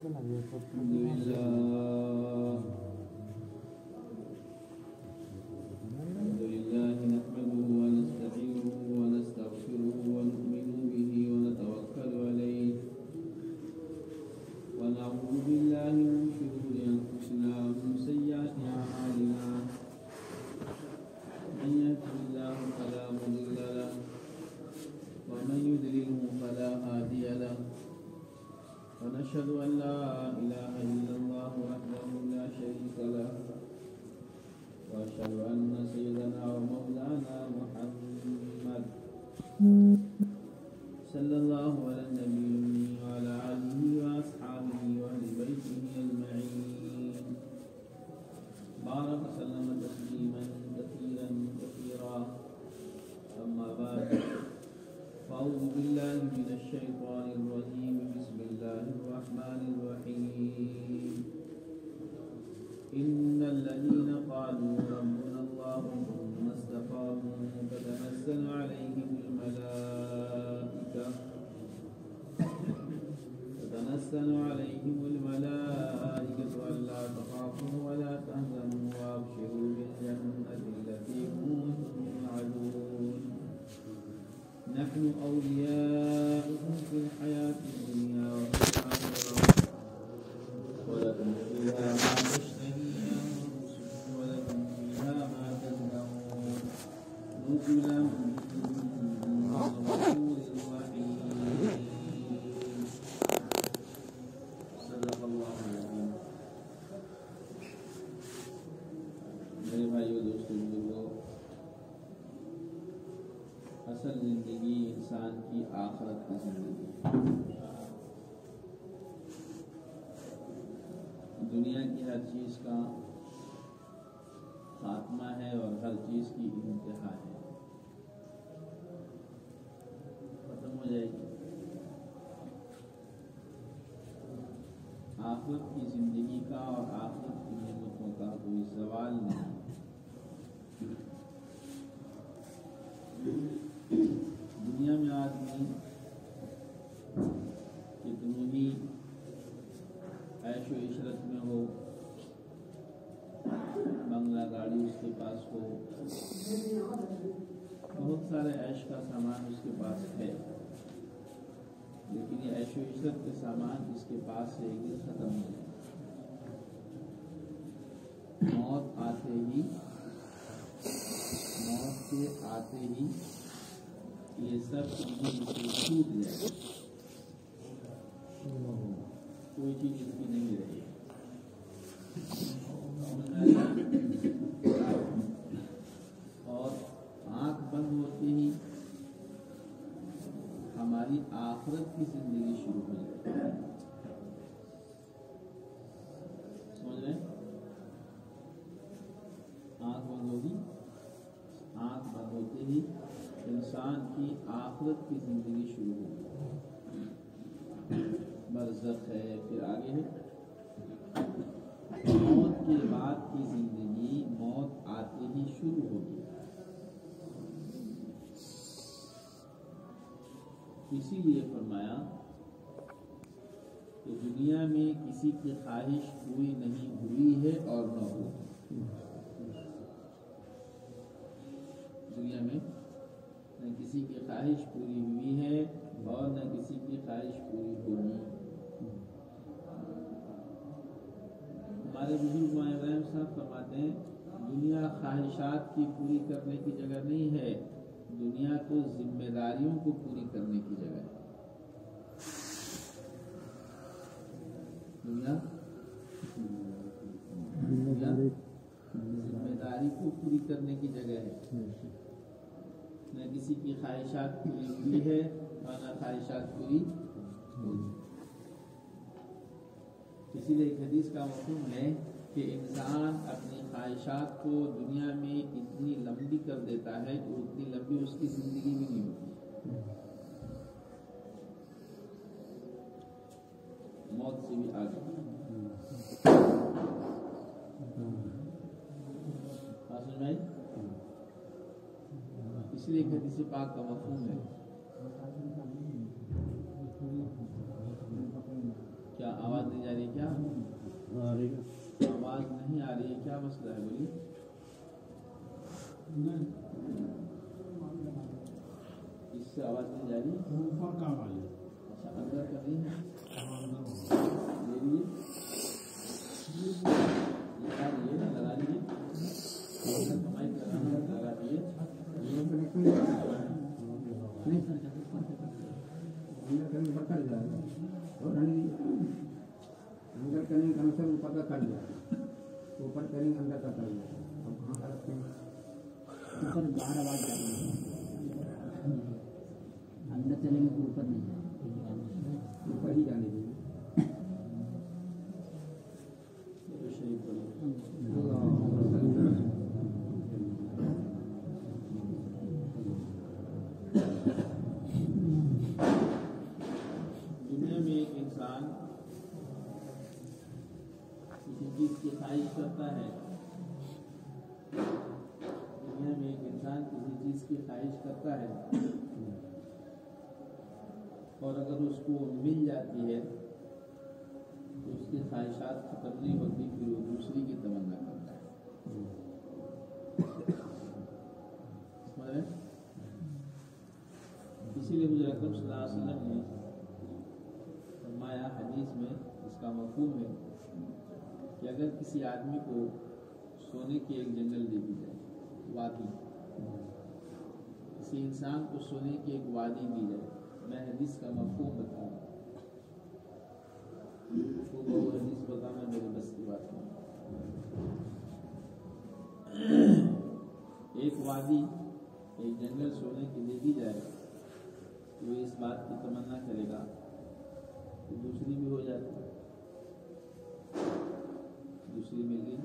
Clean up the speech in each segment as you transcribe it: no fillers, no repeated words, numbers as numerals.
الحمد لله نحمده ونستعينه ونستغفره ونؤمن به ونتوكل عليه ونعوذ بالله من شرور أنفسنا ومن سيئات أعمالنا من يهده الله فلا مضل له ومن يضلله فلا هادي له ونشهد أن لا إله إلا الله وحده لا شريك له وأشهد أن سيدنا ومولانا محمد صلى الله على النبي وعلى آله وأصحابه وأهل بيته أجمعين بارك وسلم تسليما كثيرا كثيرا أما بعد فأعوذ بالله من الشيطان الرجيم بسم الله الرحمن الرحيم إن الذين قالوا ربنا الله ثم استقاموا تتنزل عليهم الملائكة ألا تخافوا ولا تحزنوا وأبشروا بالجنة التي كنتم توعدون نحن أولياؤكم في الحياة الدنيا وفي الآخرة ولكم فيها ما تشتهي أنفسكم ولكم فيها ما تدعون نزلا من غفور رحيم صدق الله العظيم. میرے بھائیو دوستو بزرگو، اصل زندگی انسان کی آخرت کی زندگی ہے. دنیا کی ہر چیز کا خاتمہ ہے اور ہر چیز کی انتہا ہے، ختم ہو جائے گی. آخرت کی زندگی کا اور آخرت کی نعمتوں کا کوئی سوال نہیں. دنیا میں آدمی کتنی ہی عیش و عشرت میں ہو، بنگلہ گاڑی اس کے پاس ہو، بہت سارے عیش کا سامان اس کے پاس ہے، لیکن یہ عیش و عشرت کے سامان اس کے پاس سے ایک دن ختم ہو جائے. موت کے آتے ہی یہ سب چیزیں چھوٹ جائے، کوئی چیز اس کی نہیں رہی. اور آنکھ بند ہوتے ہی ہماری آخرت کی زندگی شروع ہو جائے. سمجھ رہے ہیں؟ آنکھ بند ہوگی، آنکھ بند ہوتے ہی انسان کی آخرت کی زندگی شروع ہوگی. برزخ ہے، پھر آگے ہے موت کے بعد کی زندگی. موت آتے ہی شروع ہوگی. اسی لیے فرمایا کہ دنیا میں کسی کی خواہش پوری نہیں ہوئی ہے اور نہ ہوگی. دنیا میں نہ کسی کی خواہش پوری ہوئی ہے اور نہ کسی کی خواہش پوری ہوگی. ہمارے بزرگ ماں ابراہیم صاحب فرماتے ہیں دنیا خواہشات کی پوری کرنے کی جگہ نہیں ہے، دنیا تو ذمہ داریوں کو پوری کرنے کی جگہ ہے. دنیا ذمہ داری کو پوری کرنے کی جگہ ہے. نہ کسی کی خواہشات پوری ہوئی ہے اور نہ خواہشات پوری ہوگی. اسی لیے ایک حدیث کا مفہوم ہے کہ انسان اپنی خواہشات کو دنیا میں اتنی لمبی کر دیتا ہے کہ اتنی لمبی اس کی زندگی بھی نہیں ہوتی. موت سے بھی آگے. سمجھ میں؟ اس لیے ایک حدیث پاک کا مفہوم ہے کیا آواز نہیں جا رہی؟ کیا آواز نہیں آ رہی ہے؟ کیا مسئلہ ہے بولیے؟ اس سے آواز نہیں جا رہی؟ اچھا اندر کا نہیں ہے؟ یہ نا لگا لیجیے، مائک لگانا لگا دیجیے۔ اندر کریں کم سے اوپر کا کر لیا، اوپر کریں اندر کا کر لیا، اب کہاں کا رکھتے ہیں؟ اوپر باہر آواز جا رہی ہے، اندر چلیں گے تو اوپر نہیں جائے، اوپر ہی جانے دیجیے۔ دنیا میں ایک انسان کسی چیز کی خواہش کرتا ہے، دنیا میں ایک انسان کسی چیز کی خواہش کرتا ہے اور اگر اس کو مل جاتی ہے تو اس کی خواہشات ختم نہیں ہوتی، پھر وہ دوسری کی تمنا کرتا ہے۔ سمجھ رہے؟ اسی لیے حضور اکرم صلی اللہ علیہ وسلم نے فرمایا حدیث میں، اس کا مفہوم ہے کہ اگر کسی آدمی کو سونے کی ایک جنگل دے دی جائے، وادی، کسی انسان کو سونے کی ایک وادی دی جائے، میں حدیث کا مفہوم بتا رہا ہوں، وہ بہت حدیث بتانا میرے بس کی بات نہیں۔ ایک وادی، ایک جنگل سونے کی دے دی جائے تو وہ اس بات کی تمنا کرے گا کہ دوسری بھی ہو جاتی، دوسری مل گئی،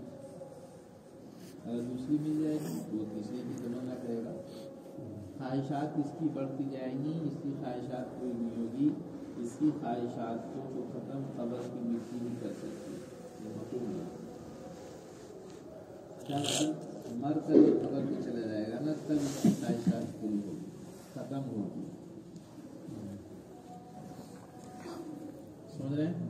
اگر دوسری مل جائے گی تو وہ تیسری کی تمنا کرے گا، خواہشات اس کی بڑھتی جائیں گی، اس کی خواہشات کوئی نہیں ہوگی، اس کی خواہشات کو جو ختم قبر کی مٹی نہیں کر سکتی، یہ مفہوم ہے۔ مر کر قبر میں چلا جائے گا نا، تب اس کی خواہشات پوری ہوگی، ختم ہوگی۔ سمجھ رہے ہیں؟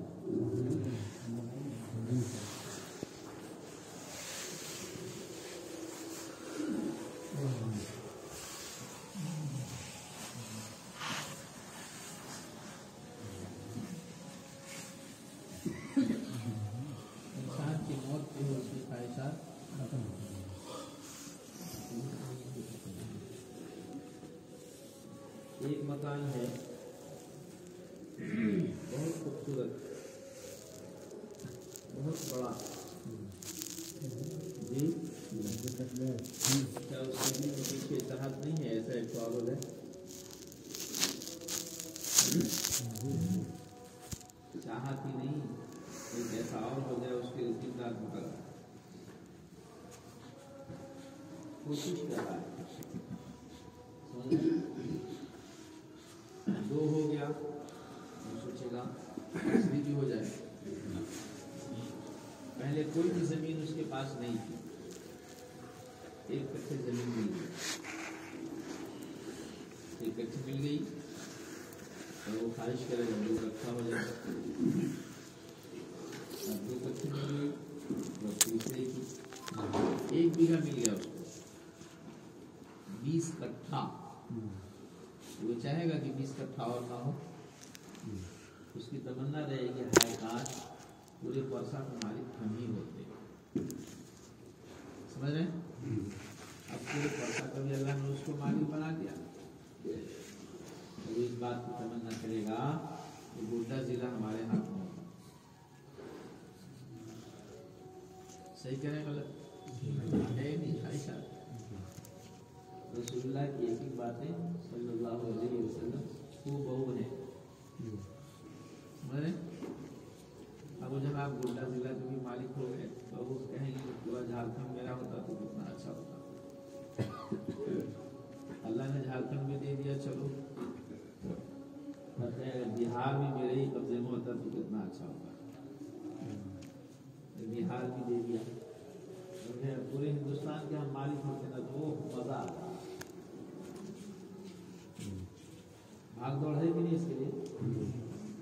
انسان کی موت پہ اس کی خواہشات ختم ہو گئی۔ ایک مکان ہے بہت خوبصورت، بہت بڑا، جی کیا اس کے پیچھے چاہت نہیں ہے؟ ایسا ایک سوال ہے، چاہت ہی نہیں، ایک ایسا اور ہو جائے اس کے زندہ مکان، کوشش کر رہا ہے، دو ہو گیا وہ سوچے گا تیسری بھی ہو جائے۔ پہلے کوئی بھی زمین اس کے پاس نہیں تھی، ایک کٹھے زمین مل گئی، ایک کٹھی مل گئی اور وہ خواہش کرے گا دو کٹھا ہو جائے، اب دو کٹھی مل گئی اور تیسرے کی ایک بیگھہ مل گیا اس کو 20 کٹھا، وہ چاہے گا کہ 20 کٹھا اور نہ ہو، اس کی تمنا رہے گی ہائے کاش پورے پرسہ کے مالک ہم ہی ہوتے۔ سمجھ رہے ہیں؟ اب پورے پرسہ کا بھی اللہ نے اس کو مالک بنا دیا، وہ اس بات کی تمنا کرے گا کہ گوڈا ضلع ہمارے ہاتھ میں ہوگا۔ صحیح کریں غلط ہے نہیں؟ عائشہ رسول اللہ کی ایک باتیں صلی اللہ علیہ وسلم وہ بہو ہے، اب جب آپ گوڈا ضلع کے بھی مالک ہو گئے، بہو کہیں گے کہ پورا جھارکھنڈ میرا ہوتا تو کتنا اچھا ہوتا، اللہ نے جھارکھنڈ میں دے دیا، چلو بہار بھی میرے ہی قبضے میں ہوتا تو کتنا اچھا ہوتا، بہار بھی دے دیا، پورے ہندوستان کے ہم مالک ہوتے نا تو وہ مزہ آتا، بھاگ دوڑ ہے کہ نہیں اس کے لیے؟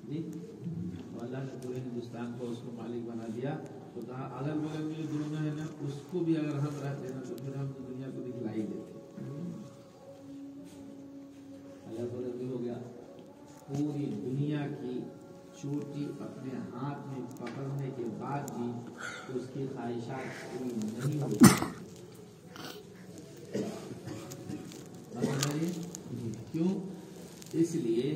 جی تو اللہ نے پورے ہندوستان کو اس کو مالک بنا دیا. تو کہا اگل بغل میں جو دنیا ہے نا اس کو بھی اگر ہم رہتے نا تو پھر ہم دنیا کو دکھلا ہی دیتے. اگل بغل بھی ہو گیا, پوری دنیا کی چوٹی اپنے ہاتھ میں پکڑنے کے بعد بھی اس کی خواہشات پوری نہیں ہوتی. کیوں؟ اس لیے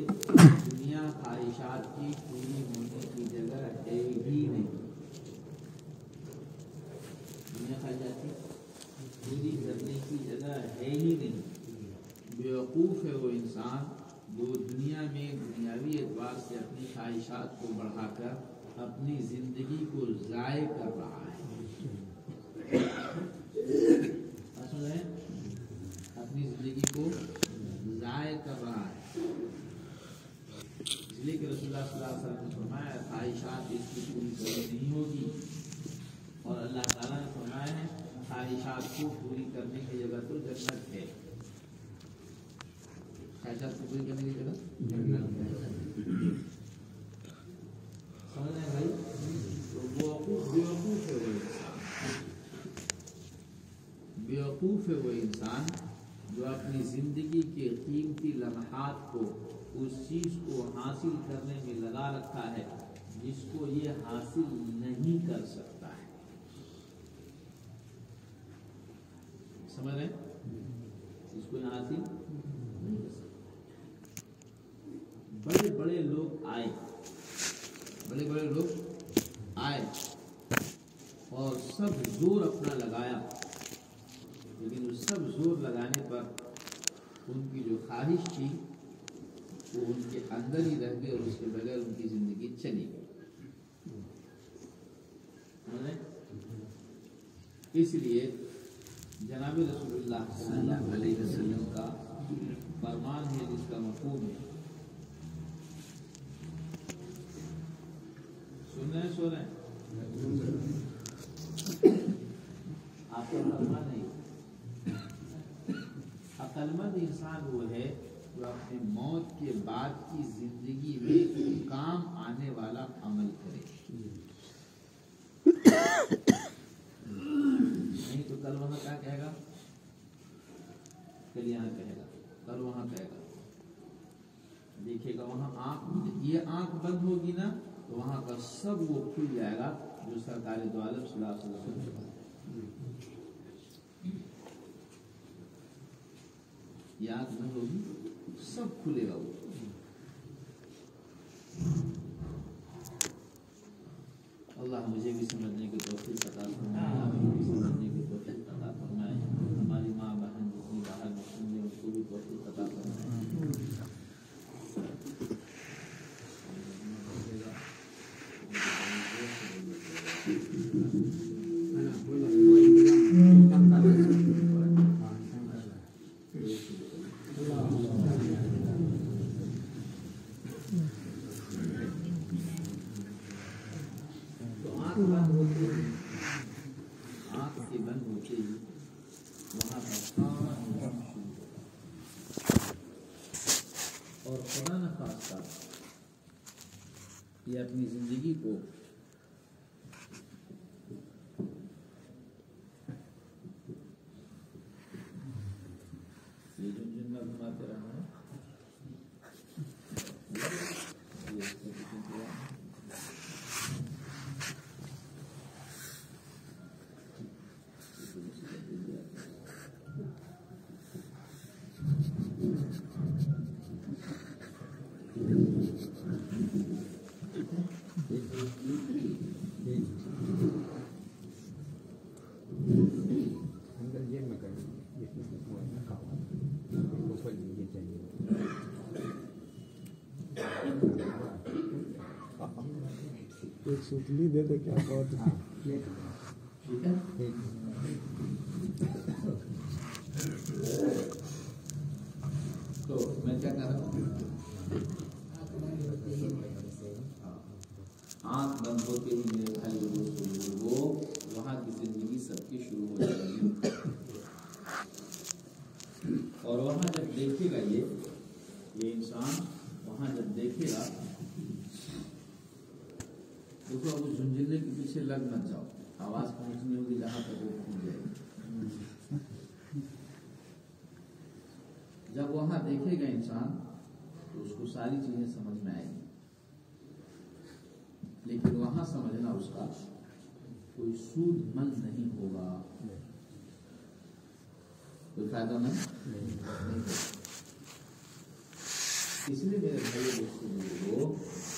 دنیا خواہشات کی پوری ہونے کی جگہ ہے ہی نہیں. دنیا خواہشات کی پوری کرنے کی جگہ ہے ہی نہیں. بیوقوف ہے وہ انسان جو دنیا میں دنیاوی اعتبار سے اپنی خواہشات کو بڑھا کر اپنی زندگی کو ضائع کر رہا ہے. اپنی زندگی کو ضائع کر رہا ہے. اس لیے کہ رسول اللہ صلی اللہ علیہ وسلم نے فرمایا خواہشات اس کی پوری کبھی نہیں ہوگی, اور اللہ تعالیٰ نے فرمایا ہے خواہشات کو پوری کرنے کی جگہ تو جنت ہے. خواہشات کو پوری کرنے کی جگہ سمجھ رہے ہیں بھائی. تو بیوقوف ہے وہ انسان, بیوقوف ہے وہ انسان جو اپنی زندگی کے قیمتی لمحات کو اس چیز کو حاصل کرنے میں لگا رکھا ہے جس کو یہ حاصل نہیں کر سکتا ہے. سمجھ رہے ہیں؟ اس کو یہ حاصل نہیں کر سکتا. بڑے بڑے لوگ آئے, بڑے بڑے لوگ آئے اور سب زور اپنا لگایا, لیکن وہ سب زور لگانے پر ان کی جو خواہش تھی وہ ان کے اندر ہی رہ گئی اور اس کے بغیر ان کی زندگی چلی گئی. اس لیے جناب رسول اللہ صلی اللہ علیہ وسلم کا فرمان ہے جس کا مفہوم ہے, سن رہے سو رہے آپ کا فرمان نہیں. عقلمند انسان وہ ہے جو اپنی موت کے بعد کی زندگی میں کام آنے والا عمل کرے. نہیں تو کل وہاں کیا کہے گا, کل یہاں کہے گا, کل وہاں کہے گا. دیکھیے گا وہاں آنکھ, یہ آنکھ بند ہوگی نا تو وہاں کا سب وہ کھل جائے گا جو سرکار دو عالم صلی اللہ علیہ وسلم. یاد نہ ہوگی سب کھلے گا. وہ اللہ مجھے بھی سمجھنے کی توفیق عطا فرمائے, سمجھنے کی توفیق عطا فرمائے. ہماری ماں بہن جتنی باہر مسلم ہیں ان کو بھی توفیق عطا فرمائے. یہ اپنی زندگی کو یہ جن میں گھماتے رہنا ہے. سوتلی دے دے کیا بہت تو میں کیا کر رہا ہوں, آنکھ بند ہوتے ہی میرے بھائی وہ وہاں کی زندگی سب کی شروع ہو جائے گی. اور وہاں جب دیکھے گا یہ انسان وہاں جب دیکھے گا سوچنے کے پیچھے لگ مت جاؤ، آواز پہنچنی ہوگی جہاں تک وہ پہنچ جائے گی۔ جب وہاں دیکھے گا انسان تو اس کو ساری چیزیں سمجھ میں آئیں گی، لیکن وہاں سمجھنا اس کا کوئی سود مند نہیں ہوگا، کوئی فائدہ نہیں۔ اس لیے میرے بھائی دوستوں،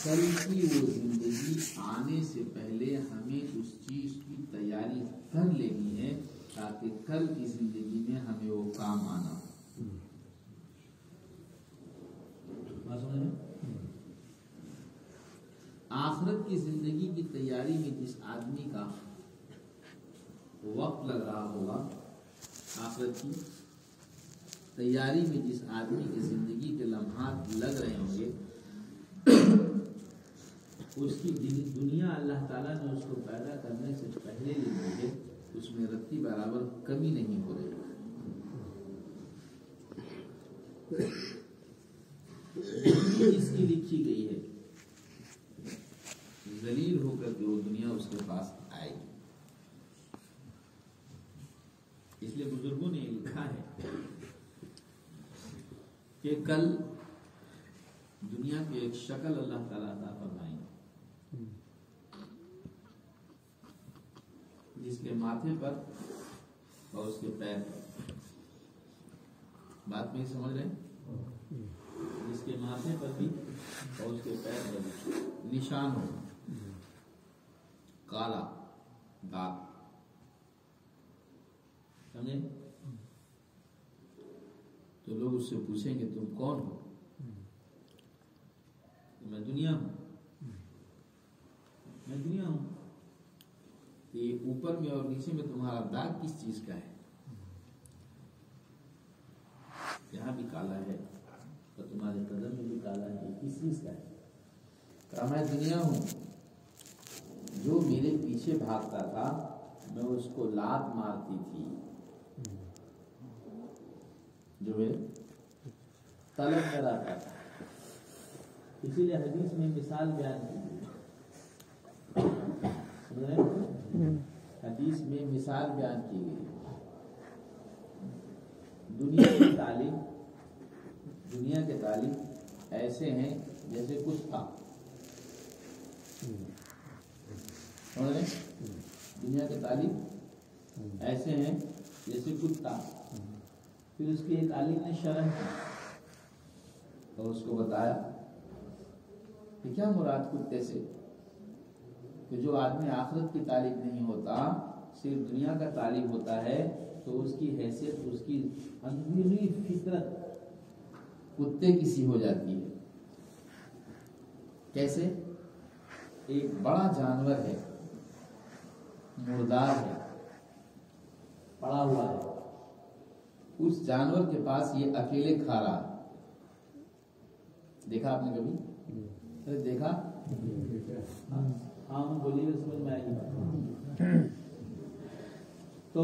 کل کی وہ زندگی آنے سے پہلے ہمیں اس چیز کی تیاری کر لینی ہے تاکہ کل کی زندگی میں ہمیں وہ کام آنا۔ آخرت کی زندگی کی تیاری میں جس آدمی کا وقت لگ رہا ہوگا، آخرت کی تیاری میں جس آدمی کی زندگی کے لمحات لگ رہے ہوں گے، اس کی دنیا اللہ تعالیٰ نے اس کو پیدا کرنے سے پہلے لی ہے، اس میں رتی برابر کمی نہیں ہو رہی۔ اس کی لکھی گئی ہے، ذلیل ہو کر کے وہ دنیا اس کے پاس آئے گی۔ اس لیے بزرگوں نے لکھا ہے کہ کل دنیا کی ایک شکل اللہ تعالیٰ عطا فرمائیں گے، جس کے ماتھے پر اور اس کے پیر پر، بات میں سمجھ رہے ہیں، جس کے ماتھے پر بھی اور اس کے پیر پر بھی نشان ہو، کالا داغ، سمجھے؟ تو لوگ اس سے پوچھیں گے تم کون ہو؟ میں دنیا ہوں، میں دنیا ہوں۔ یہ اوپر میں اور نیچے میں تمہارا داغ کس چیز کا ہے؟ یہاں بھی کالا ہے اور تمہارے قدم میں بھی کالا ہے، کس چیز کا ہے؟ کہا میں دنیا ہوں، جو میرے پیچھے بھاگتا تھا میں اس کو لات مارتی تھی، جو میرے طلب کراتا تھا۔ اسی لیے حدیث میں مثال بیان کی گئی، سمجھ رہے ہیں؟ حدیث میں مثال بیان کی گئی، دنیا کے تعلیم ایسے ہیں جیسے کچھ تھا، سمجھ رہے ہیں؟ دنیا کے تعلیم ایسے ہیں جیسے کچھ تھا۔ پھر اس کی ایک عالم نے شرح کی اور اس کو بتایا کہ کیا مراد کتے سے، کہ جو آدمی آخرت کی تعلیم نہیں ہوتا، صرف دنیا کا تعلیم ہوتا ہے، تو اس کی حیثیت، اس کی اندرونی فطرت کتے کی سی ہو جاتی ہے۔ کیسے؟ ایک بڑا جانور ہے، مردار ہے، پڑا ہوا ہے، اس جانور کے پاس یہ اکیلے کھا رہا ہے۔ دیکھا آپ نے کبھی؟ دیکھا؟ ہاں بولیے، سمجھ میں آئے گی۔ تو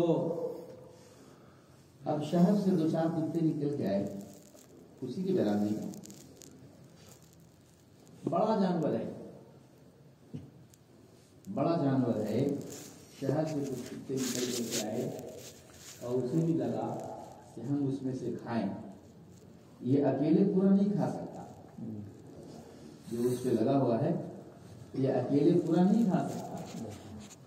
اب شہر سے دو چار کتے نکل کے آئے، اسی کی برادری کا بڑا جانور ہے، بڑا جانور ہے، شہر سے کچھ کتے نکل کے آئے اور اسے بھی لگا کہ ہم اس میں سے کھائیں۔ یہ اکیلے پورا نہیں کھا سکتا، جو اس پہ لگا ہوا ہے یہ اکیلے پورا نہیں کھا سکتا،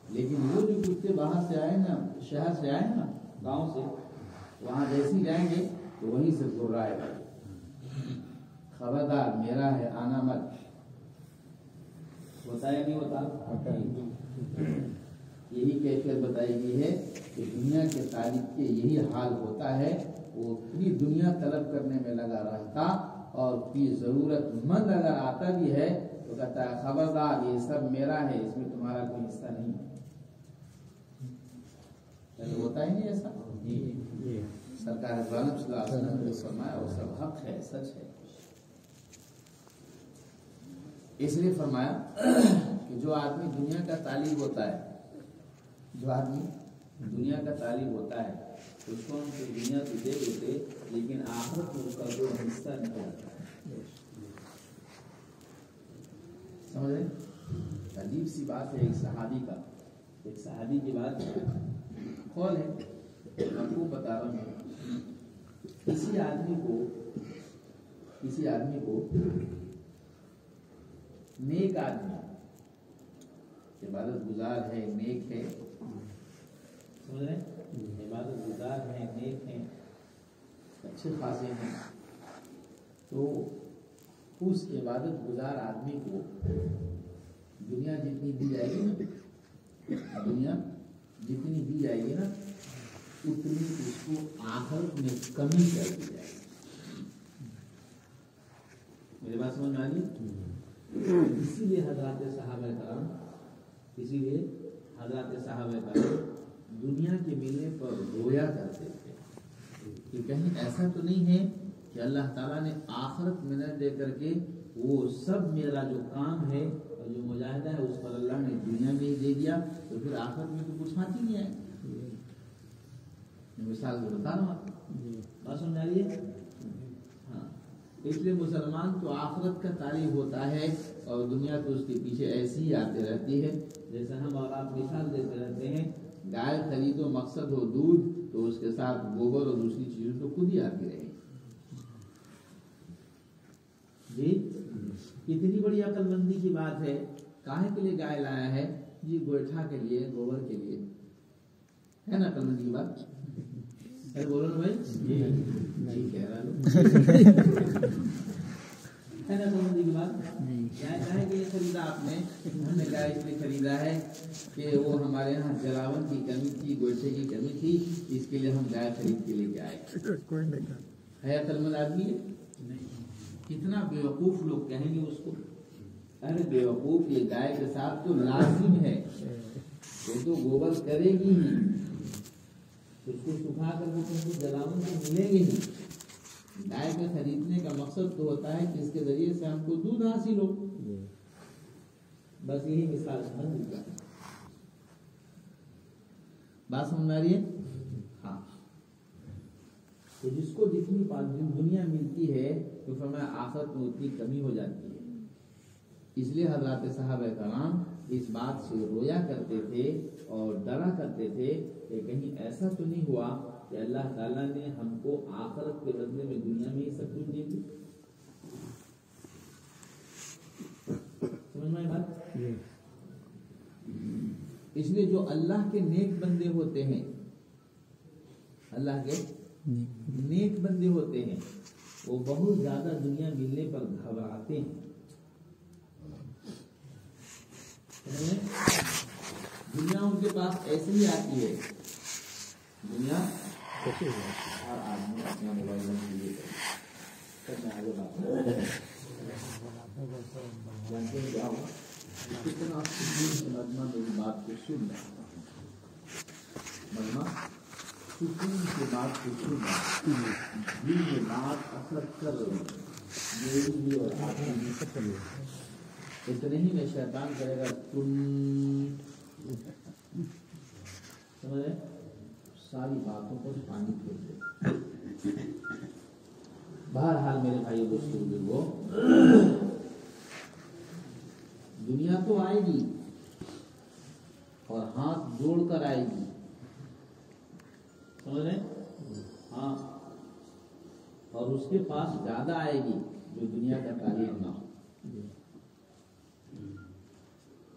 لیکن وہ جو کتے باہر سے آئے نا، شہر سے آئے نا، گاؤں سے، وہاں جیسے جائیں گے تو وہیں سے گھرائے گا، خبردار میرا ہے، آنا مت۔ ہوتا ہے نہیں ہوتا؟ یہی کیفیت بتائی گئی ہے کہ دنیا کے طالب کے یہی حال ہوتا ہے، وہ پوری دنیا طلب کرنے میں لگا رہتا، اور کوئی ضرورت مند اگر آتا بھی ہے تو کہتا ہے خبردار یہ سب میرا ہے، اس میں تمہارا کوئی حصہ نہیں ہے۔ ہوتا ہی نہیں ایسا؟ سرکار صلی اللہ علیہ وسلم نے فرمایا وہ سب حق ہے، سچ ہے۔ اس لیے فرمایا کہ جو آدمی دنیا کا طالب ہوتا ہے، جو آدمی دنیا کا طالب ہوتا ہے، اس کو ہم تو دنیا تو دے دیتے، لیکن آخرت میں اس کا جو حصہ نہیں ہوتا ہے، سمجھ رہے؟ عجیب سی بات ہے ایک صحابی کی بات قول ہے، آپ کو بتا رہا ہوں. کسی آدمی کو نیک آدمی، عبادت گزار ہے، نیک ہے، سمجھ رہے ہیں؟ عبادت گزار ہیں، نیک ہیں، اچھے خاصے ہیں، تو اس عبادت گزار آدمی کو دنیا جتنی دی جائے گی نا اتنی اس کو آخرت میں کمی کر دی جائے گی. میری بات سمجھ میں آ رہی؟ اسی لیے حضرات صحابہ کرام دنیا کے ملنے پر رویا کرتے تھے کہ کہیں ایسا تو نہیں ہے کہ اللہ تعالیٰ نے آخرت میں نہ دے کر کے وہ سب میرا جو کام ہے اور جو مجاہدہ ہے اس پر اللہ نے دنیا میں ہی دے دیا تو پھر آخرت میں تو کچھ ہاتھ ہی نہیں آئے. مثال کو بتا رہا ہوں آپ بات سمجھ آ رہی ہے؟ ہاں، اس لیے مسلمان تو آخرت کا طالب ہوتا ہے اور دنیا تو اس کے پیچھے ایسی ہی آتے رہتی ہے. جیسے ہم اور آپ مثال دیتے رہتے ہیں، گائے خریدو مقصد ہو دودھ تو اس کے ساتھ گوبر اور دوسری چیزیں تو خود ہی آتی رہے. جی کتنی بڑی عقل مندی کی بات ہے. کاہے کے لیے گائے لایا ہے؟ جی گوئٹھا کے لیے، گوبر کے لیے. ہے نا عقل مندی کی بات؟ بولو نا بھائی. جی کہہ رہا ہوں ہے نا عقل مندی کی بات. گائے کے لیے خریدا آپ نے؟ ہم نے گائے اس لیے خریدا ہے کہ وہ ہمارے یہاں جلاون کی کمی تھی، گوئٹھے کی کمی تھی، اس کے لیے ہم گائے خرید کے لے کے آئے. ہے عقل مند آدمی ہے؟ کتنا بیوقوف لوگ کہیں گے اس کو. ارے بیوقوف، یہ گائے کے ساتھ تو لازم ہے، وہ تو گوبر کرے گی ہی، اس کو سکھا کر وہ تم کو جلاون سے ملے گی ہی. گائے کے خریدنے کا مقصد تو ہوتا ہے کہ اس کے ذریعے سے ہم کو دودھ حاصل ہو. بس یہی مثال سمجھ لیجیے. بات سمجھ میں آ رہی ہے؟ ہاں. تو جس کو جتنی دنیا ملتی ہے تو فرمایا آخرت میں اتنی کمی ہو جاتی ہے. اس لیے حضرات صحابہ کرام اس بات سے رویا کرتے تھے اور ڈرا کرتے تھے کہ کہیں ایسا تو نہیں ہوا کہ اللہ تعالیٰ نے ہم کو آخرت کے بدلے میں دنیا میں ہی سب کچھ دے دی. سمجھ میں بات؟ اس لیے جو اللہ کے نیک بندے ہوتے ہیں، اللہ کے نیک بندے ہوتے ہیں، وہ بہت زیادہ دنیا ملنے پر گھبراتے ہیں. دنیا ان کے پاس ایسے ہی آتی ہے. دنیا اور آدمی اپنا موبائل میں جانتے ہیں کیا ہوا؟ کتنا سکون سے مجمع میری بات کو سن رہا ہے. مجمع سکون سے بات کو سن رہا ہے. یہ بات اثر کر رہی ہے میری بھی اور آپ کی بھی. اتنے ہی میں شیطان کرے گا تم سمجھ رہے، ساری باتوں پر پانی پھیر دے. بہرحال میرے بھائی دوستوں بزرگوں، دنیا تو آئے گی اور ہاتھ جوڑ کر آئے گی. سمجھ رہے؟ ہاں. اور اس کے پاس زیادہ آئے گی جو دنیا کا تعلیم نہ ہو.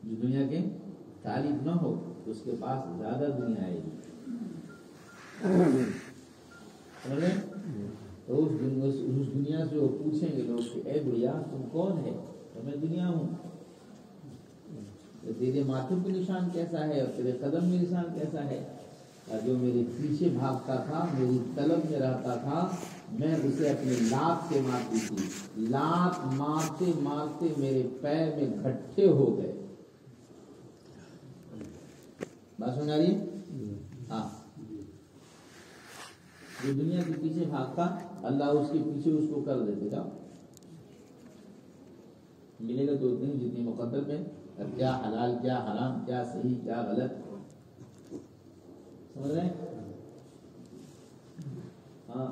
جو دنیا کے تعلیم نہ ہو اس کے پاس زیادہ دنیا آئے گی. سمجھ رہے؟ تو اس دنیا سے وہ پوچھیں گے لوگ کہ اے بڑھیا تم کون ہے؟ تو میں دنیا ہوں. تیرے ماتھے پہ نشان کیسا ہے اور تیرے قدم میں نشان کیسا ہے؟ اور جو میرے پیچھے بھاگتا تھا، میری طلب میں رہتا تھا، میں اسے اپنے لات سے مارتی تھی. لات مارتے مارتے میرے پیر میں گھٹے ہو گئے. بات سمجھ آ رہی ہے؟ ہاں. جو دنیا کے پیچھے بھاگتا اللہ اس کے پیچھے اس کو کر دیتے گا. ملے گا تو اتنی جتنی مقدر میں کیا حلال کیا حرام، کیا صحیح کیا غلط. سمجھ رہے ہیں؟ ہاں.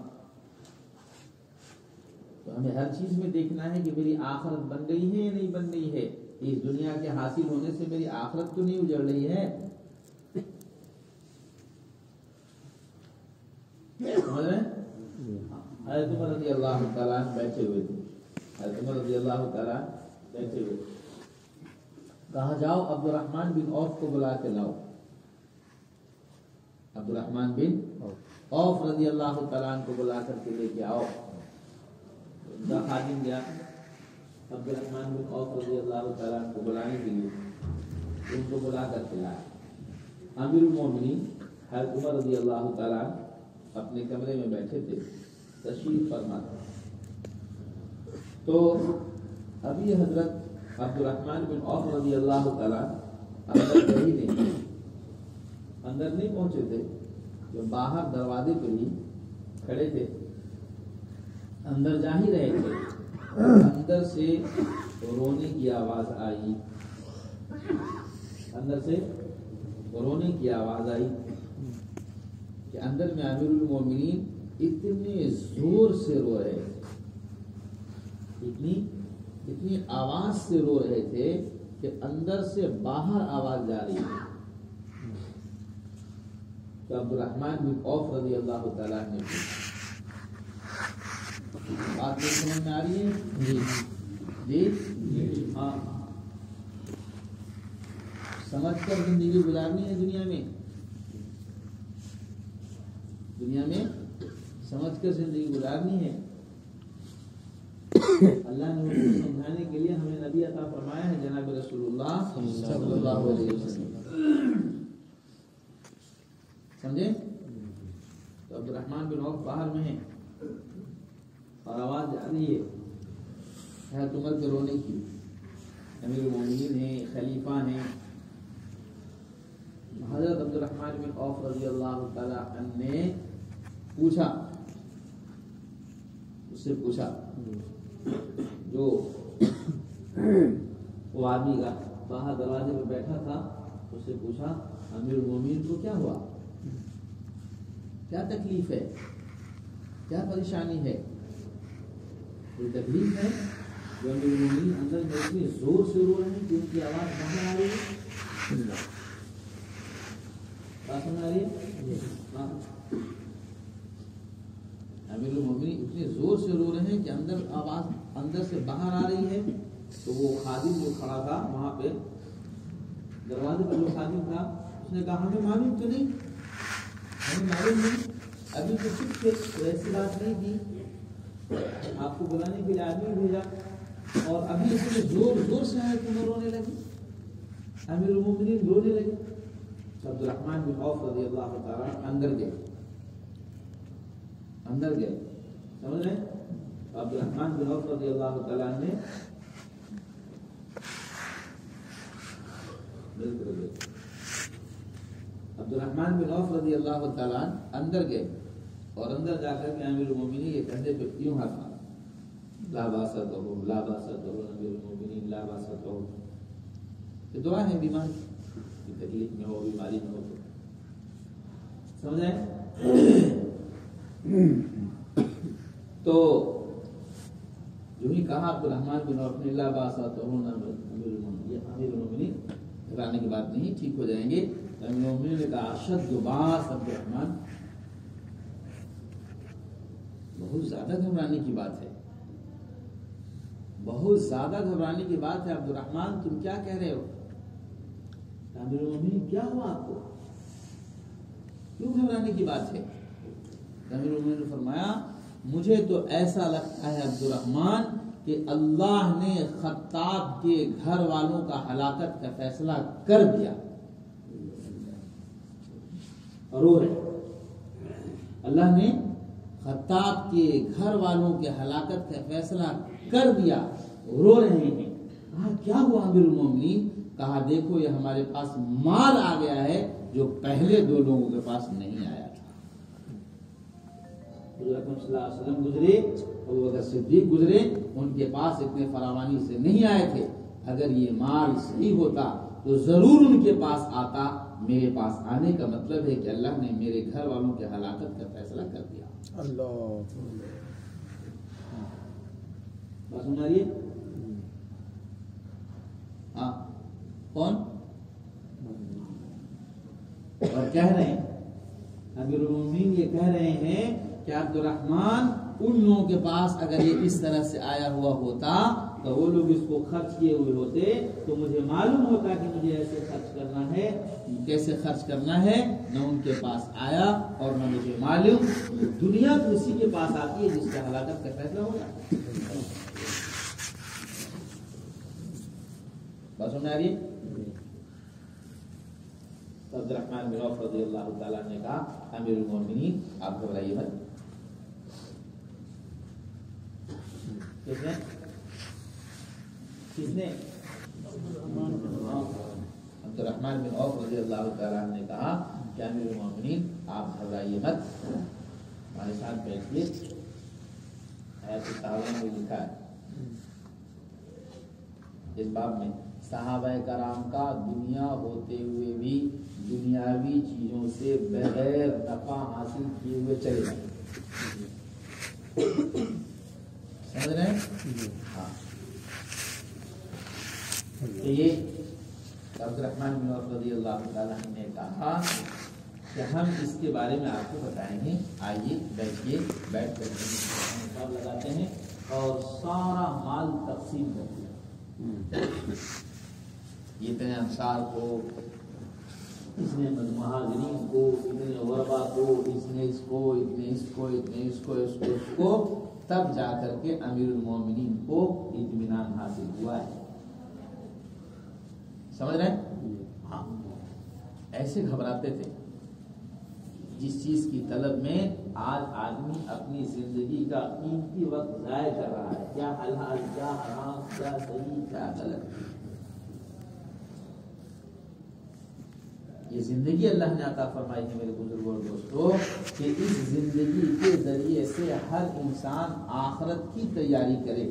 تو ہمیں ہر چیز میں دیکھنا ہے کہ میری آخرت بن گئی ہے یا نہیں بن گئی ہے. اس دنیا کے حاصل ہونے سے میری آخرت تو نہیں اجڑ رہی ہے. سمجھ رہے ہیں؟ حضرت عمر رضی اللہ تعالیٰ بیٹھے ہوئے تھے. حضرت عمر رضی اللہ تعالیٰ بیٹھے ہوئے. کہا جاؤ عبد الرحمن بن عوف کو بلا کے لاؤ. عبد الرحمن بن عوف رضی اللہ تعالیٰ کو بلا کر کے لے کے آؤ. ان کا خادم گیا عبد الرحمن بن عوف رضی اللہ تعالیٰ کو بلانے کے لیے. ان کو بلا کر کے لایا. امیر المومنین حضرت عمر رضی اللہ تعالیٰ اپنے کمرے میں بیٹھے تھے. تشریف فرما تھا. تو ابھی حضرت عبد الرحمن بن عوف رضی اللہ تعالیٰ اندر گئے ہی نہیں. اندر نہیں پہنچے تھے. جو باہر دروازے پہ ہی کھڑے تھے. اندر جا ہی رہے تھے. اندر سے رونے کی آواز آئی. اندر سے رونے کی آواز آئی کہ اندر میں امیر المومنین اتنے زور سے رو رہے تھے. اتنی آواز سے رو رہے تھے کہ اندر سے باہر آواز جا رہی تھی. تو عبد الرحمن بن عوف رضی اللہ تعالیٰ نے بات نہیں سمجھ میں آ رہی ہے؟ جی ہاں. سمجھ کر زندگی گزارنی ہے دنیا میں. دنیا میں سمجھ کر زندگی گزارنی ہے. اللہ نے اس کو سمجھانے کے لیے ہمیں نبی عطا فرمایا ہے جناب رسول اللہ صلی اللہ علیہ وسلم. سمجھے؟ تو عبد الرحمن بن عوف باہر میں ہیں اور آواز آ رہی ہے حضرت عمر کے رونے کی. امیر المومنین ہیں, خلیفہ ہیں. حضرت عبد الرحمن بن عوف رضی اللہ تعالیٰ عنہ نے پوچھا, اس سے پوچھا جو وہ آدمی کا باہر دروازے پہ بیٹھا تھا, اس سے پوچھا امیر المومنین کو کیا ہوا, کیا تکلیف ہے, کیا پریشانی ہے, کوئی تکلیف ہے جو امیر المومنین اندر میں اتنی زور سے رو رہے ہیں کہ ان کی آواز باہر آ رہی ہے. بات سمجھ آ رہی ہے؟ امیر المومنین اتنے زور سے رو رہے ہیں کہ آواز اندر سے باہر آ رہی ہے. تو وہ خادم جو کھڑا تھا وہاں پہ دروازے پر, جو خادم تھا, اس نے کہا ہمیں معلوم تو نہیں, ہمیں معلوم نہیں, ابھی تو چپ تھے, تو ایسی بات نہیں تھی, آپ کو بلانے کے لیے آدمی بھیجا اور ابھی اتنے زور سے آئے کہ وہ رونے لگے. امیر المومنین رونے لگے. عبد الرحمن بن عوف رضی اللہ تعالیٰ اندر گئے. سمجھ رہے ہیں؟ عبد الرحمن بن عوف رضی اللہ تعالیٰ نے عبد الرحمن بن عوف رضی اللہ تعالیٰ اندر گئے اور اندر جا کر کے امیر المومنین کے کندھے پہ یوں ہاتھ مارا, لا باسا کہو, لا باسا کہو, امیر المومنین لا باسا کہو. یہ دعا ہے بیمار کی تکلیف میں ہو, بیماری میں ہو. سمجھ آئے؟ تو جو ہی کہا عبد الرحمن بن عوف نے لا باسا کہو امیر المومنین, گھبرانے کی بات نہیں, ٹھیک ہو جائیں گے. امیر المومنین نے کہا اشد باس عبد الرحمن, بہت زیادہ گھبرانے کی بات ہے, بہت زیادہ گھبرانے کی بات ہے. عبد الرحمن تم کیا کہہ رہے ہو؟ امیر المومنین کیا ہوا آپ کو, کیوں گھبرانے کی بات ہے؟ امیر المومنین نے فرمایا مجھے تو ایسا لگتا ہے عبد الرحمن کہ اللہ نے خطاب کے گھر والوں کا ہلاکت کا فیصلہ کر دیا. اور اللہ نے خطاب کے گھر والوں کے ہلاکت کا فیصلہ کر دیا, رو رہے ہیں. کہا کیا ہوا امیر المومنین؟ کہا دیکھو یہ ہمارے پاس مال آ گیا ہے جو پہلے دو لوگوں کے پاس نہیں آیا تھا. حضور اکرم صلی اللہ علیہ وسلم گزرے, ابوبکر صدیق گزرے, ان کے پاس اتنے فراوانی سے نہیں آئے تھے. اگر یہ مال صحیح ہوتا تو ضرور ان کے پاس آتا. میرے پاس آنے کا مطلب ہے کہ اللہ نے میرے گھر والوں کے ہلاکت کا فیصلہ کر دیا. اللہ بات سمجھ آ رہی ہے؟ کون؟ اور کہہ رہے ہیں امیر المومنین یہ کہہ رہے ہیں کہ عبد الرحمن ان لوگوں کے پاس اگر یہ اس طرح سے آیا ہوا ہوتا تو وہ لوگ اس کو خرچ کیے ہوئے ہوتے تو مجھے معلوم ہوتا کہ مجھے ایسے خرچ کرنا ہے، کیسے خرچ کرنا ہے، نہ ان کے پاس آیا اور نہ مجھے معلوم۔ دنیا تو اسی کے پاس آتی ہے جس کا ہلاکت کا فیصلہ ہوگا۔ بات سمجھ آ رہی ہے؟ عبد الرحمن بن عوف رضی اللہ تعالیٰ نے کہا امیر المومنین آپ گھبرائیے مت۔ کس نے؟ عبد الرحمن بن عوف رضی اللہ تعالیٰ نے کہا کہ امیر المومنین آپ گھبرائیے مت، ہمارے ساتھ بیٹھیے۔ آیت التعاون میں لکھا ہے اس باب میں صحابہ کرام کا دنیا ہوتے ہوئے بھی دنیاوی چیزوں سے بغیر نفع حاصل کیے ہوئے چلے جائیں۔ سمجھ رہے ہیں؟ ہاں، یہ عبد الرحمن بن عوف رضی اللہ تعالیٰ نے کہا کہ ہم اس کے بارے میں آپ کو بتائیں گے، آئیے بیٹھیے، بیٹھ کر حساب لگاتے ہیں اور سارا مال تقسیم کرتے ہیں۔ یہ اتنے انصار کو، اس نے مہاجرین کو، اتنے غربا کو، اس نے اس کو، اتنے اس کو، اتنے اس کو، اس کو، اس کو، تب جا کر کے امیر المومنین کو اطمینان حاصل ہوا ہے۔ سمجھ رہے ہیں؟ ہاں، ایسے گھبراتے تھے جس چیز کی طلب میں آج آدمی اپنی زندگی کا قیمتی وقت ضائع کر رہا ہے، کیا حلال، کیا حرام، کیا صحیح، کیا غلط۔ یہ زندگی اللہ نے عطا فرمائی ہے میرے بزرگوں اور دوستوں کہ اس زندگی کے ذریعے سے ہر انسان آخرت کی تیاری کرے۔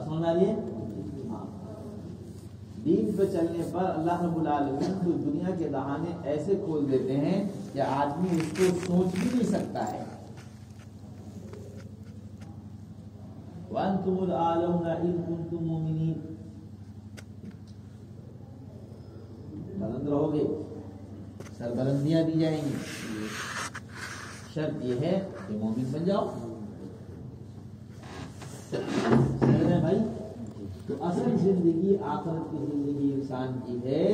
سمجھ آ رہی ہے؟ دین پہ چلنے پر اللہ رب العالمین تو دنیا کے دہانے ایسے کھول دیتے ہیں کہ آدمی اس کو سوچ بھی نہیں سکتا ہے۔ وَأَنْتُمُ الْأَعْلَوْنَ إِن كُنتُم مُؤْمِنِينَ، بلند رہو گے، سربلندیاں دی جائیں گی، شرط یہ ہے کہ مومن بن جاؤ۔ سمجھ رہے ہیں بھائی؟ تو اصل زندگی آخرت کی زندگی انسان کی ہے،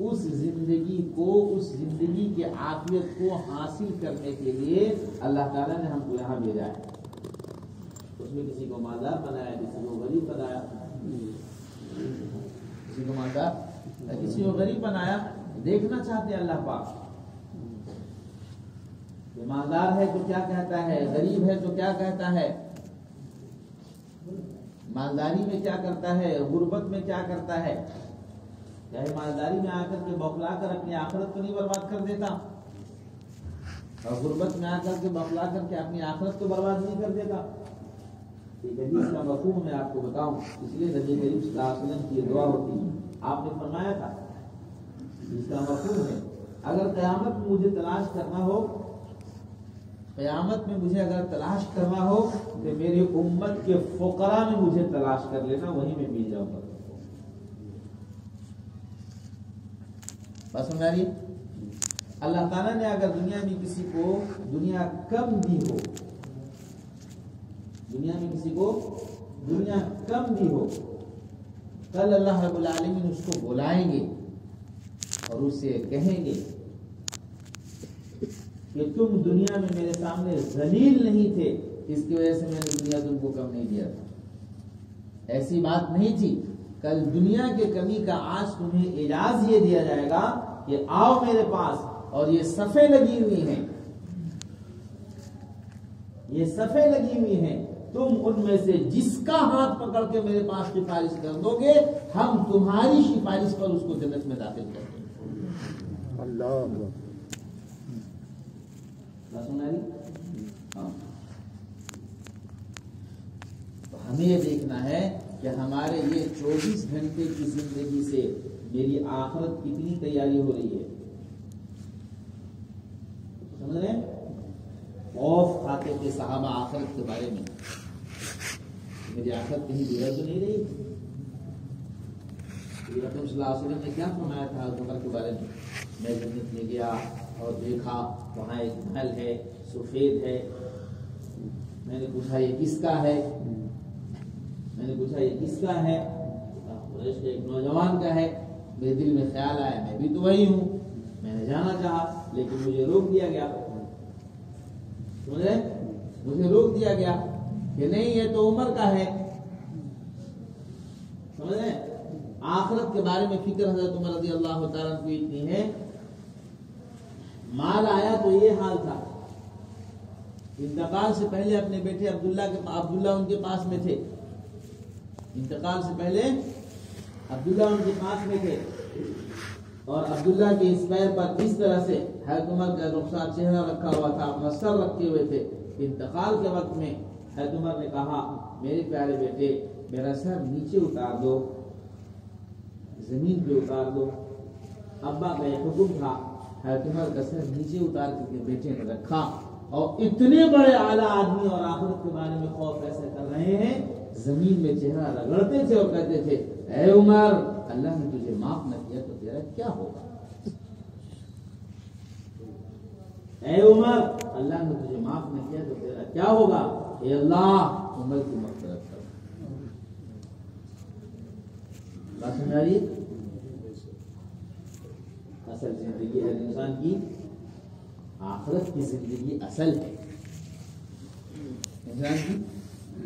اس زندگی کو، اس زندگی کے عافیت کو حاصل کرنے کے لیے اللہ تعالیٰ نے ہم کو یہاں بھیجا ہے۔ اس میں کسی کو مالدار بنایا، کسی کو غریب بنایا، کسی کو مالدار، کسی کو غریب بنایا۔ دیکھنا چاہتے ہیں اللہ پاک کہ مالدار ہے تو کیا کہتا ہے، غریب ہے تو کیا کہتا ہے، مالداری میں کیا کرتا ہے، غربت میں کیا کرتا ہے۔ چاہے مالداری میں آ کر کے بوکھلا کر اپنی آخرت کو نہیں برباد کر دیتا، اور غربت میں آ کر کے بوکھلا کر کے اپنی آخرت کو برباد نہیں کر دیتا۔ ایک حدیث کا مفہوم میں آپ کو بتاؤں، اس لیے نبی کریم صلی اللہ علیہ وسلم کی یہ دعا ہوتی ہے، آپ نے فرمایا تھا اس کا مفہوم ہے اگر قیامت میں مجھے تلاش کرنا ہو، قیامت میں مجھے اگر تلاش کرنا ہو تو میری امت کے فقراء میں مجھے تلاش کر لینا، وہیں میں مل جاؤں گا۔ بس سمجھ رہی؟ اللہ تعالیٰ نے اگر دنیا میں کسی کو دنیا کم دی ہو، دنیا میں کسی کو دنیا کم دی ہو، کل اللہ رب العالمین اس کو بلائیں گے اور اس سے کہیں گے کہ تم دنیا میں میرے سامنے ذلیل نہیں تھے، اس کی وجہ سے میں نے دنیا تم کو کم نہیں دیا تھا۔ ایسی بات نہیں تھی، کل دنیا کے کمی کا آج تمہیں اعزاز یہ دیا جائے گا کہ آؤ میرے پاس، اور یہ صفیں لگی ہوئی ہیں، یہ صفیں لگی ہوئی ہیں، تم ان میں سے جس کا ہاتھ پکڑ کے میرے پاس سفارش کر دو گے، ہم تمہاری سفارش پر اس کو جنت میں داخل کر دیں گے۔ اللہ ہاں، تو ہمیں یہ دیکھنا ہے کہ ہمارے یہ 24 گھنٹے کی زندگی سے میری آخرت کتنی تیاری ہو رہی ہے۔ سمجھ رہے ہیں؟ خوف کھاتے تھے صحابہ آخرت کے بارے میں، میری آخرت کہیں بگڑ تو نہیں رہی؟ رسول صلی اللہ علیہ وسلم نے کیا فرمایا تھا عمر کے بارے میں جنت میں گیا اور دیکھا وہاں ایک محل ہے سفید ہے. میں نے پوچھا یہ کس کا ہے؟ قریش کے ایک نوجوان کا ہے. میرے دل میں خیال آیا میں بھی تو وہی ہوں. میں نے جانا چاہا لیکن مجھے روک دیا گیا. مجھے روک دیا گیا کہ نہیں یہ تو عمر کا ہے. سمجھ رہے ہیں؟ آخرت کے بارے میں فکر حضرت عمر رضی اللہ تعالیٰ کو اتنی ہے. مال آیا تو یہ حال تھا. انتقال سے پہلے اپنے بیٹے عبداللہ ان کے پاس میں تھے. انتقال سے پہلے عبداللہ ان کے پاس میں تھے اور عبداللہ کے اس پیر پر اس طرح سے حضرت عمر کا رخسار چہرہ رکھا ہوا تھا, اپنا سر رکھے ہوئے تھے. انتقال کے وقت میں حضرت عمر نے کہا میرے پیارے بیٹے میرا سر نیچے اتار دو, زمین پہ اتار دو. ابا کا یہ حکم تھا. حضرت عمر کا سر نیچے اتار کے بیٹے نے رکھا. اور اتنے بڑے اعلیٰ آدمی اور آخرت کے بارے میں خوف ایسے کر رہے ہیں, زمین میں چہرہ رگڑتے تھے اور کہتے تھے اے عمر اللہ نے تجھے معاف نہ کیا تو تیرا کیا ہوگا؟ اے عمر اللہ نے تجھے معاف نہ کیا تو تیرا کیا ہوگا؟ اے اللہ عمر کی مغفرت کر. بات سمجھ آ رہی ہے؟ اصل زندگی ہر انسان کی آخرت کی زندگی اصل ہے. انسان کی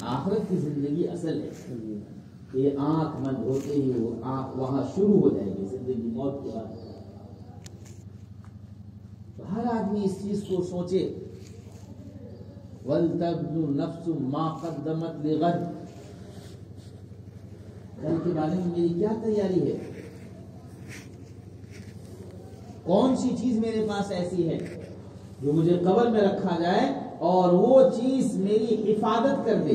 آخرت کی زندگی اصل ہے. یہ آنکھ بند ہوتے ہی وہ آنکھ وہاں شروع ہو جائے گی زندگی موت کے بعد. تو ہر آدمی اس چیز کو سوچے وَلْتَبْنُ نَفْسٌ مَا قَدَّمَتْ لِغَدٍ. کل کے بارے میں میری کیا تیاری ہے؟ کون سی چیز میرے پاس ایسی ہے جو مجھے قبر میں رکھا جائے اور وہ چیز میری حفاظت کر دے.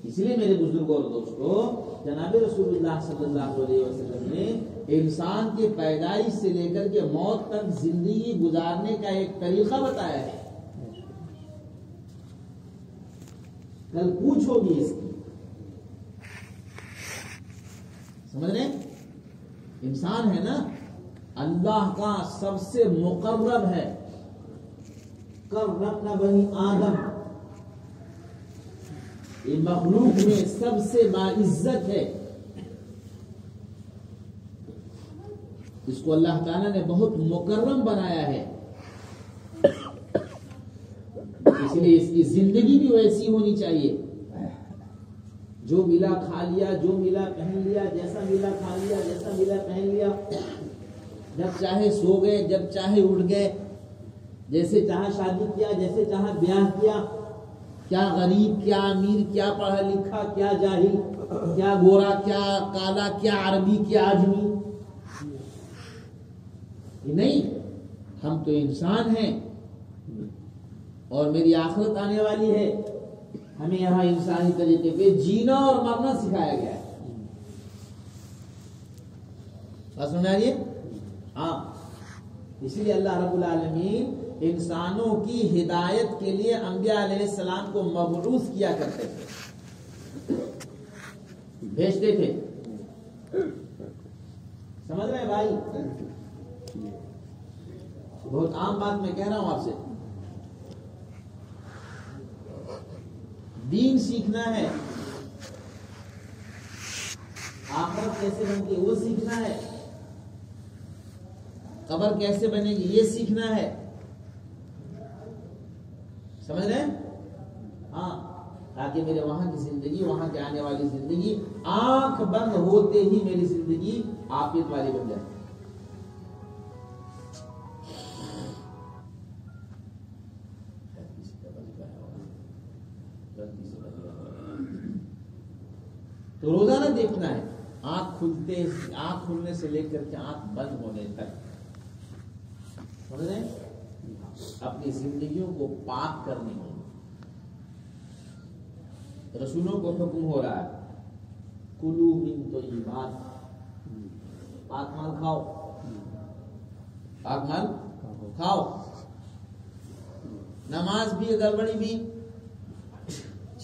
اس لیے میرے بزرگوں اور دوستوں جناب رسول اللہ صلی اللہ علیہ وسلم نے انسان کے پیدائش سے لے کر کے موت تک زندگی گزارنے کا ایک طریقہ بتایا ہے. کل پوچھو گی اس کی. سمجھ رہے ہیں؟ انسان ہے نا اللہ کا سب سے مقرب ہے. کرمنا بنی آدم, یہ مخلوق میں سب سے باعزت ہے. اس کو اللہ تعالیٰ نے بہت مکرم بنایا ہے. اس لیے اس کی زندگی بھی ویسی ہونی چاہیے. جو ملا کھا لیا, جو ملا پہن لیا, جیسا ملا کھا لیا, جیسا ملا پہن لیا. جب چاہے سو گئے, جب چاہے اٹھ گئے, جیسے چاہا شادی کیا, جیسے چاہا بیاہ کیا. کیا غریب, کیا امیر, کیا پڑھا لکھا, کیا جاہل, کیا گورا, کیا کالا, کیا عربی, کیا عجمی. نہیں, ہم تو انسان ہیں اور میری آخرت آنے والی ہے. ہمیں یہاں انسانی طریقے پہ جینا اور مرنا سکھایا گیا ہے. بات سمجھ آ رہی ہے؟ ہاں, اسی لیے اللہ رب العالمین انسانوں کی ہدایت کے لیے انبیاء علیہ السلام کو مبعوث کیا کرتے تھے, بھیجتے تھے. سمجھ رہے ہیں بھائی؟ بہت عام بات میں کہہ رہا ہوں آپ سے. دین سیکھنا ہے, آخرت کیسے بنتی ہے وہ سیکھنا ہے, قبر کیسے بنے گی یہ سیکھنا ہے. سمجھ رہے ہیں؟ ہاں, تاکہ میرے وہاں کی زندگی, وہاں کے آنے والی زندگی آنکھ بند ہوتے ہی میری زندگی عافیت والی بن جائے. تو روزانہ دیکھنا ہے, آنکھ کھلنے سے لے کر کے آنکھ بند ہونے تک. سمجھ رہے ہیں؟ اپنی زندگیوں کو پاک کرنی ہے. رسولوں کو حکم ہو رہا ہے کلو من طیبات, پاک مال کھاؤ, پاک مال کھاؤ. نماز بھی گڑبڑی بھی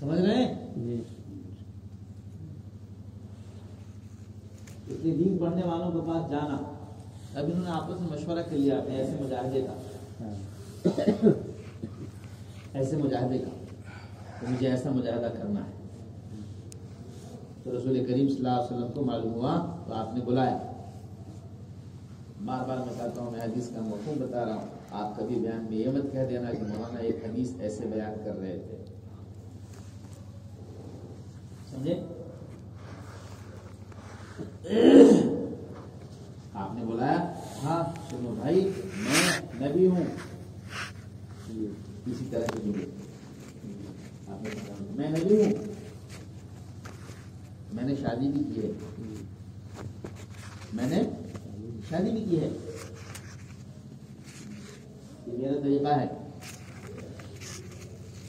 سمجھ رہے ہیں؟ جی اس لیے دین پڑھنے والوں کے پاس جانا. اب انہوں نے آپس میں مشورہ کر لیا اپنے ایسے مجاہدے کا تو مجھے ایسا مجاہدہ کرنا ہے. تو رسول کریم صلی اللہ علیہ وسلم کو معلوم ہوا تو آپ نے بلایا. بار بار میں کہتا ہوں، میں حدیث کا مفہوم بتا رہا ہوں، آپ کبھی بیان میں یہ مت کہہ دینا کہ مولانا ایک حدیث ایسے بیان کر رہے تھے. سمجھے؟ آپ نے بلایا، ہاں سنو بھائی میں نبی ہوں، کسی طرح کی ضرورت. آپ نے کہا میں نبی ہوں، میں نے شادی بھی کی ہے، یہ میرا طریقہ ہے.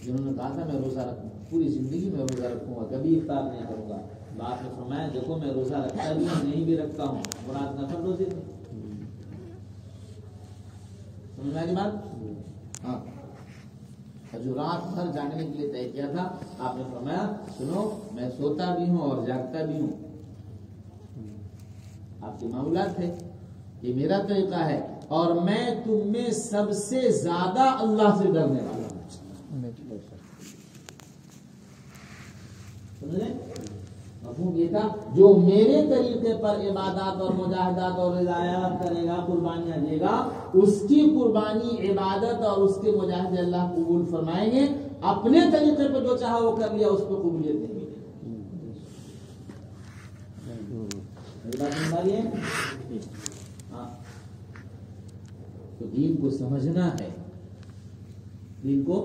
جنہوں نے کہا تھا میں روزہ رکھوں، پوری زندگی میں روزہ رکھوں گا، کبھی افطار نہیں کروں گا. آپ نے فرمایا دیکھو میں روزہ رکھتا بھی ہوں، نہیں بھی رکھتا ہوں، مراد نفل روزے تھے. سمجھ میں آئی بات؟ ہاں. رات بھر جاگنے کے لیے طے کیا تھا. آپ نے فرمایا سنو میں سوتا بھی ہوں اور جاگتا بھی ہوں. آپ کے معاملات تھے، یہ میرا طریقہ ہے، اور میں تم میں سب سے زیادہ اللہ سے ڈرنے والا ہوں. سمجھے؟ مفہوم یہ تھا جو میرے طریقے پر عبادات اور مجاہدات اور رضایات کرے گا، قربانیاں دے گا، اس کی قربانی عبادت اور اس کے مجاہدے اللہ قبول فرمائیں گے. اپنے طریقے پر جو چاہا وہ کر لیا، اس پہ قبولیت نہیں ملے. ہاں تو دین کو سمجھنا ہے، دین کو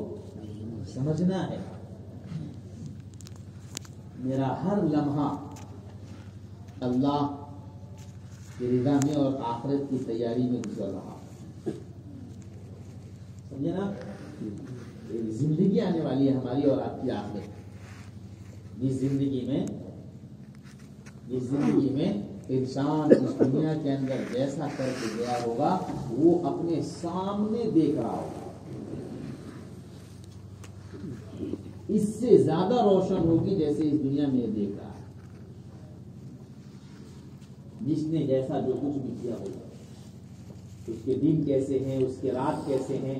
سمجھنا ہے. میرا ہر لمحہ اللہ کی رضا میں اور آخرت کی تیاری میں گزر رہا. سمجھے نا؟ ایک زندگی آنے والی ہے ہماری اور آپ کی آخرت. جس زندگی میں انسان اس دنیا کے اندر جیسا کر کے گیا ہوگا وہ اپنے سامنے دیکھ رہا ہوگا، اس سے زیادہ روشن ہوگی جیسے اس دنیا میں دیکھ رہا ہے. جس نے جیسا جو کچھ بھی کیا ہوگا، اس کے دن کیسے ہیں، اس کے رات کیسے ہیں.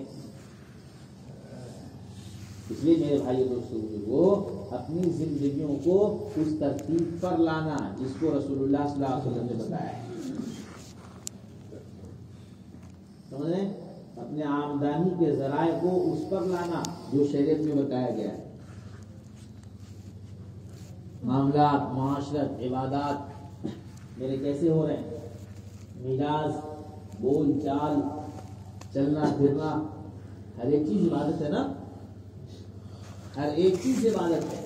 اس لیے میرے بھائی دوستوں وہ اپنی زندگیوں کو اس ترتیب پر لانا جس کو رسول اللہ صلی اللہ علیہ وسلم نے بتایا ہے. سمجھ رہے ہیں؟ اپنے آمدنی کے ذرائع کو اس پر لانا جو شریعت میں بتایا گیا ہے. معاملات، معاشرت، عبادات میرے کیسے ہو رہے ہیں، مزاج، بول چال، چلنا پھرنا، ہر ایک چیز عبادت ہے نا، ہر ایک چیز عبادت ہے.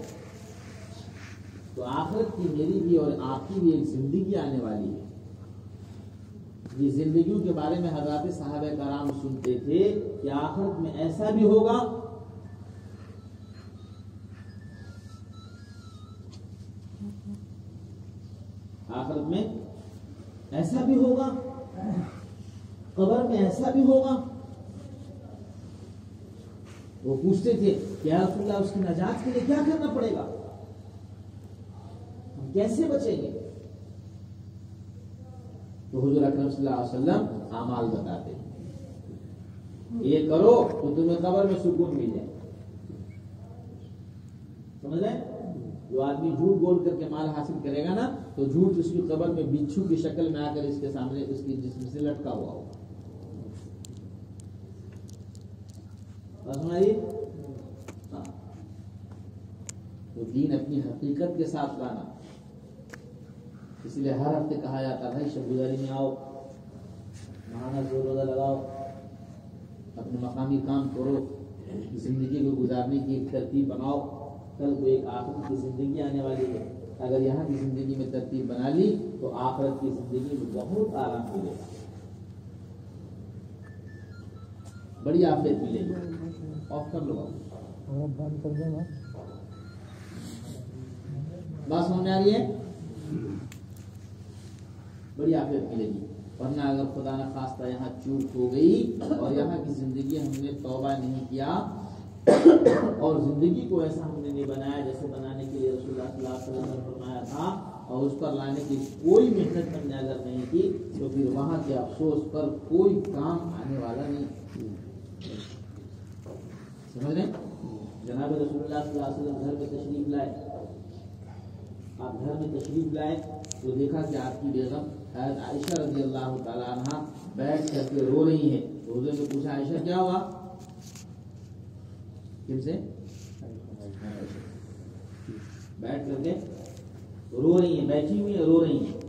تو آخرت کی میری بھی اور آپ کی بھی ایک زندگی آنے والی ہے. یہ زندگیوں کے بارے میں حضرات صحابہ کرام سنتے تھے کہ آخرت میں ایسا بھی ہوگا قبر میں ایسا بھی ہوگا. وہ پوچھتے تھے کہ یا رسول اللہ اس کی نجات کے لیے کیا کرنا پڑے گا، ہم کیسے بچیں گے؟ تو حضور اکرم صلی اللہ علیہ وسلم اعمال بتاتے ہیں، یہ کرو تو تمہیں قبر میں سکون مل جائے. سمجھ رہے ہیں؟ جو آدمی جھوٹ بول کر کے مال حاصل کرے گا نا تو جھوٹ اس کی قبر میں بچھو کی شکل میں آ کر اس کے سامنے اس کی جسم سے لٹکا ہوا ہوگا. تو دین اپنی حقیقت کے ساتھ لانا. اس لیے ہر ہفتے کہا جاتا ہے شب گزاری میں آؤ، ماہانہ روزہ لگاؤ، اپنے مقامی کام کرو، زندگی کو گزارنے کی ایک ترتیب بناؤ. کل کو ایک آخرت کی زندگی آنے والی ہے. اگر یہاں کی زندگی میں ترتیب بنا لی تو آخرت کی زندگی میں بہت آرام ملے گا، بڑی عافیت ملے گی. آف کر لو بند کر دیں. بات سمجھ میں آ رہی ہے؟ بڑی عافیت ملے گی. ورنہ اگر خدا نہ خواستہ یہاں چوک ہو گئی اور یہاں کی زندگی ہم نے توبہ نہیں کیا اور زندگی کو ایسا ہم نے نہیں بنایا جیسے بنانے کے لیے رسول اللہ صلی اللہ علیہ وسلم نے فرمایا تھا، اور اس پر لانے کی کوئی محنت ہم نے اگر نہیں کی تو پھر وہاں کے افسوس پر کوئی کام آنے والا نہیں۔ سمجھ رہے ہیں؟ جناب رسول اللہ صلی اللہ علیہ وسلم گھر میں تشریف لائے، آپ گھر میں تشریف لائے تو دیکھا کہ آپ کی بیگم حضرت عائشہ رضی اللہ تعالیٰ عنہ بیٹھ کر کے رو رہی ہیں۔ حضور نے پوچھا عائشہ کیا ہوا؟ کن سے؟ بیٹھ کر کے رو رہی ہیں، بیٹھی ہوئی ہیں رو رہی ہیں۔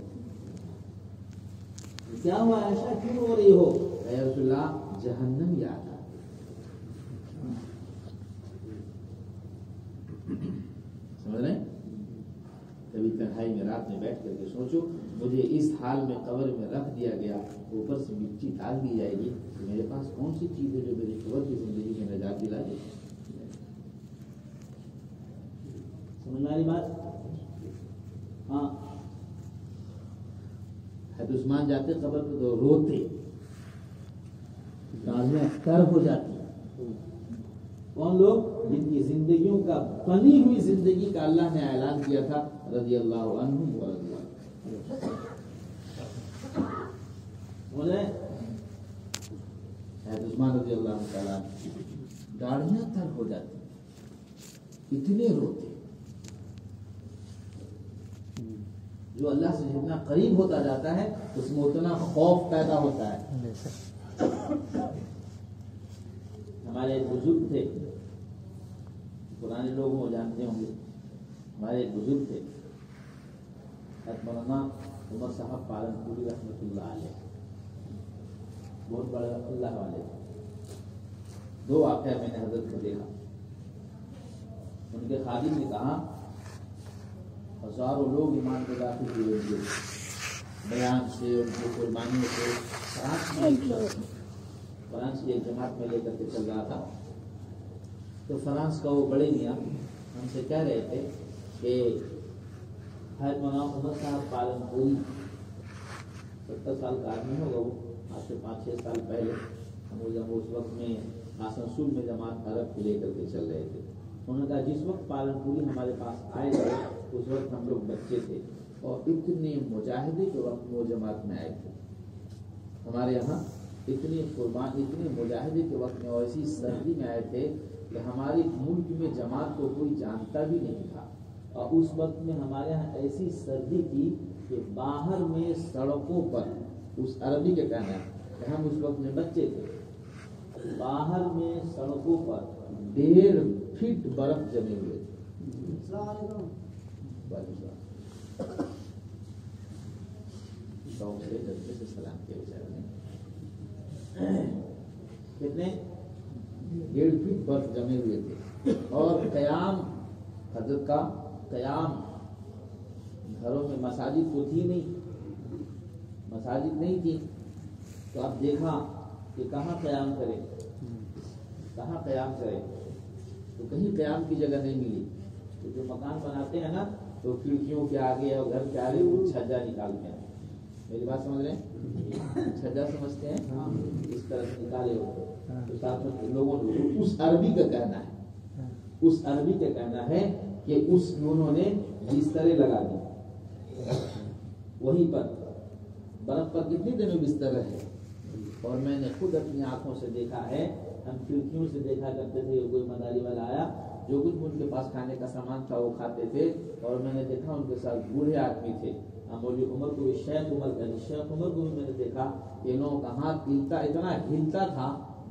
کیا ہوا عائشہ، کیوں رو رہی ہو؟ اے رسول اللہ جہنم یاد آ گئی۔ سمجھ رہے ہیں؟ کبھی تنہائی میں رات میں بیٹھ کر کے سوچو مجھے اس حال میں قبر میں رکھ دیا گیا، اوپر سے مٹی ڈال دی جائے گی، تو میرے پاس کون سی چیز ہے جو میری قبر کی زندگی میں نجات دلا دے؟ سمجھ میں آ رہی بات؟ ہاں، حضرت عثمان جاتے قبر پہ تو روتے، گالیاں تر ہو جاتی۔ کون لوگ؟ جن کی زندگیوں کا بنی ہوئی زندگی کا اللہ نے اعلان کیا تھا رضی اللہ عنہم ورضی اللہ۔ بولے حضرت عثمان رضی اللہ تعالیٰ گاڑیاں تر ہو جاتی، اتنے روتے۔ جو اللہ سے جتنا قریب ہوتا جاتا ہے اس میں اتنا خوف پیدا ہوتا ہے۔ ہمارے ایک بزرگ تھے، پرانے لوگ وہ جانتے ہوں گے، ہمارے ایک بزرگ تھے حضرت مولانا عمر صاحب پالن پوری رحمۃ اللہ علیہ، بہت بڑے اللہ والے تھے۔ دو واقعہ میں نے حضرت کو دیکھا۔ ان کے خادم نے کہا ہزاروں لوگ ایمان کو داخل ہوئے تھے، بیان سے ان کی قربانیوں سے۔ فرانس کی ایک جماعت میں لے کر کے چل رہا تھا، تو فرانس کا وہ بڑے میاں ہم سے کہہ رہے تھے کہ حضرت مولانا عمر صاحب پالن پوری 70 سال کا آدمی ہوگا، وہ آج سے 5-6 سال پہلے ہم اس وقت میں آسنسول میں جماعت عرب کو لے کر کے چل رہے تھے۔ انہوں نے کہا جس وقت پالن پوری ہمارے پاس آئے تھے اس وقت ہم لوگ بچے تھے، اور اتنے مجاہدے کے وقت وہ جماعت میں آئے تھے ہمارے یہاں، اتنے قربان اتنے مجاہدے کے وقت میں، اور ایسی سردی میں آئے تھے کہ ہمارے ملک میں جماعت کو کوئی جانتا بھی نہیں تھا، اور اس وقت میں ہمارے یہاں ایسی سردی تھی کہ باہر میں سڑکوں پر، اس عربی کے کہنا ہے کہ ہم اس وقت میں بچے تھے، باہر میں سڑکوں پر 1.5 فٹ برف جمے ہوئے تھے۔ سے جذبے سے سلام کیا بیچارے نے، کتنے 1.5 فٹ برف جمے ہوئے تھے، اور قیام حضرت کا قیام، گھروں میں مساجد تو تھی نہیں، مساجد نہیں تھی، تو اب دیکھا کہ کہاں قیام کرے، کہاں قیام کرے، تو کہیں قیام کی جگہ نہیں ملی، تو جو مکان بناتے ہیں نا تو کھڑکیوں کے آگے اور گھر کے آگے وہ چھجا نکالتے ہیں، میری بات سمجھ رہے ہیں؟ چھجا سمجھتے ہیں، اس طرح سے نکالے ہوتے، تو ساتھ میں لوگوں نے اس عربی کا کہنا ہے، اس عربی کا کہنا ہے کہ اس انہوں نے بسترے لگا دی، وہیں پر برف پر کتنے دنوں بستر رہے، اور میں نے خود اپنی آنکھوں سے دیکھا ہے، ہم کھڑکیوں سے دیکھا کرتے تھے، کوئی مداری والا آیا، جو کچھ ان کے پاس کھانے کا سامان تھا وہ کھاتے تھے، اور میں نے دیکھا ان کے ساتھ بوڑھے آدمی تھے، مولی عمر کو بھی شیخ عمر کہتے، شیخ عمر کو بھی میں نے دیکھا کہ ان لوگوں کا ہاتھ اتنا ہلتا تھا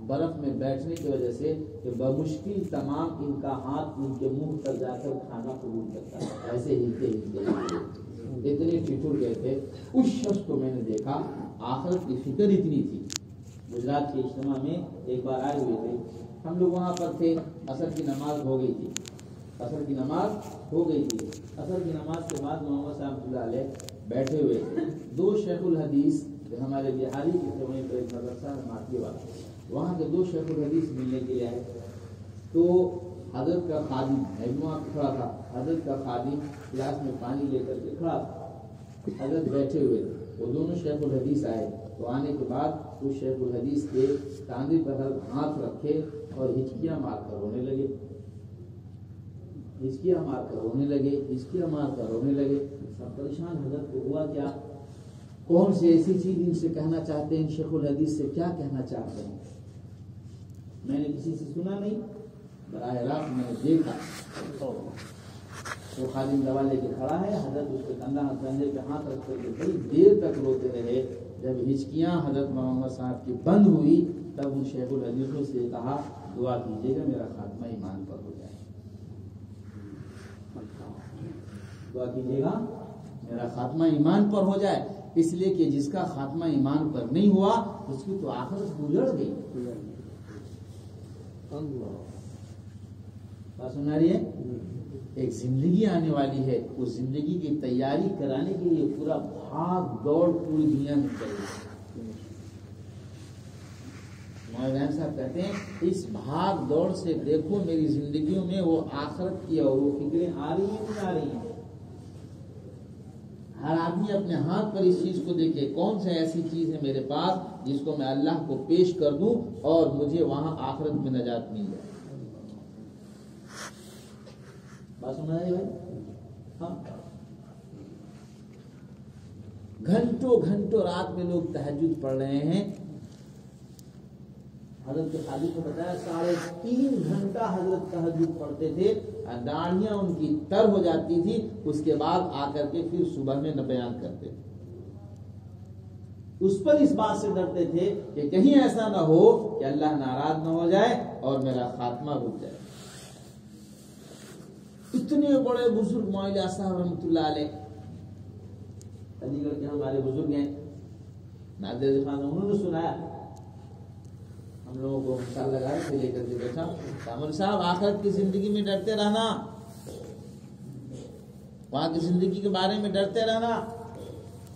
برف میں بیٹھنے کی وجہ سے کہ بمشکل تمام ان کا ہاتھ ان کے منہ تک جا کر کھانا قبول کرتا ہے، ایسے ہلتے ہلتے اتنے ٹھٹر گئے تھے۔ اس شخص کو میں نے دیکھا، آخرت کی فکر اتنی تھی۔ گجرات کے اجتماع میں ایک بار آئے ہوئے تھے، ہم لوگ وہاں پر تھے، عصر کی نماز ہو گئی تھی، عصر کی نماز ہو گئی تھی، عصر کی نماز کے بعد محمد صاحب اللہ علیہ بیٹھے ہوئے تھے، 2 شیخ الحدیث جو ہمارے بہاری کے تھے، وہیں پر ایک مدرسہ ہے ماٹھی والا، وہاں کے 2 شیخ الحدیث ملنے کے لیے آئے، تو حضرت کا خادم، میں بھی وہاں کھڑا تھا، حضرت کا خادم گلاس میں پانی لے کر کے کھڑا تھا، حضرت بیٹھے ہوئے تھے، وہ دونوں شیخ الحدیث آئے، تو آنے کے بعد اس شیخ الحدیث کے کاندھے پر ہاتھ رکھے اور ہچکیاں مار کر رونے لگے، ہچکیاں مار کر رونے لگے، ہچکیاں مار کر رونے لگے۔ سب پریشان، حضرت کو ہوا کیا؟ کون سی ایسی چیز ان سے کہنا چاہتے ہیں؟ شیخ الحدیث سے کیا کہنا چاہتے ہیں؟ میں نے کسی سے سنا نہیں، براہ راست میں نے دیکھا وہ خادم دوا لے کے کھڑا ہے، حضرت اس کے کندھے پہ ہاتھ رکھ کر کے بڑی دیر تک روتے رہے۔ جب ہچکیاں حضرت محمد صاحب کی بند ہوئی تب ان شیخ الحدیثوں سے کہا دعا کیجیے گا میرا خاتمہ ایمان پر ہو جائے، دعا کیجیے گا میرا خاتمہ ایمان پر ہو جائے، اس لیے کہ جس کا خاتمہ ایمان پر نہیں ہوا اس کی تو آخرت گزر گئی۔ بات سن رہی ہے؟ ایک زندگی آنے والی ہے، اس زندگی کی تیاری کرانے کے لیے پورا بھاگ دوڑ پوری دنیا میں چاہیے۔ مولانا صاحب کہتے ہیں اس بھاگ دوڑ سے دیکھو میری زندگیوں میں وہ آخرت کی اور وہ فکریں آ رہی ہیں نہیں آ رہی ہیں۔ ہر آدمی اپنے ہاتھ پر اس چیز کو دیکھے، کون سی ایسی چیز ہے میرے پاس جس کو میں اللہ کو پیش کر دوں اور مجھے وہاں آخرت میں نجات مل جائے۔ بات سن رہے بھائی؟ ہاں، گھنٹوں گھنٹوں رات میں لوگ تہجد پڑھ رہے ہیں۔ حضرت کے خالد کو بتایا 3.5 گھنٹہ حضرت تہجد پڑھتے تھے، داڑھیاں ان کی تر ہو جاتی تھی، اس کے بعد آ کر کے پھر صبح میں بیان کرتے تھے۔ اس پر اس بات سے ڈرتے تھے کہ کہیں ایسا نہ ہو کہ اللہ ناراض نہ ہو جائے اور میرا خاتمہ رک جائے۔ اتنے بڑے بزرگ مولانا صاحب رحمۃ اللہ علیہ علی گڑھ کے ہمارے بزرگ ہیں، نادر علی خان، انہوں نے سنایا، ہم لوگوں کو مثال لگائے تھے لے کر کے بیٹھا، کامل صاحب آخرت کی زندگی میں ڈرتے رہنا، وہاں کی زندگی کے بارے میں ڈرتے رہنا۔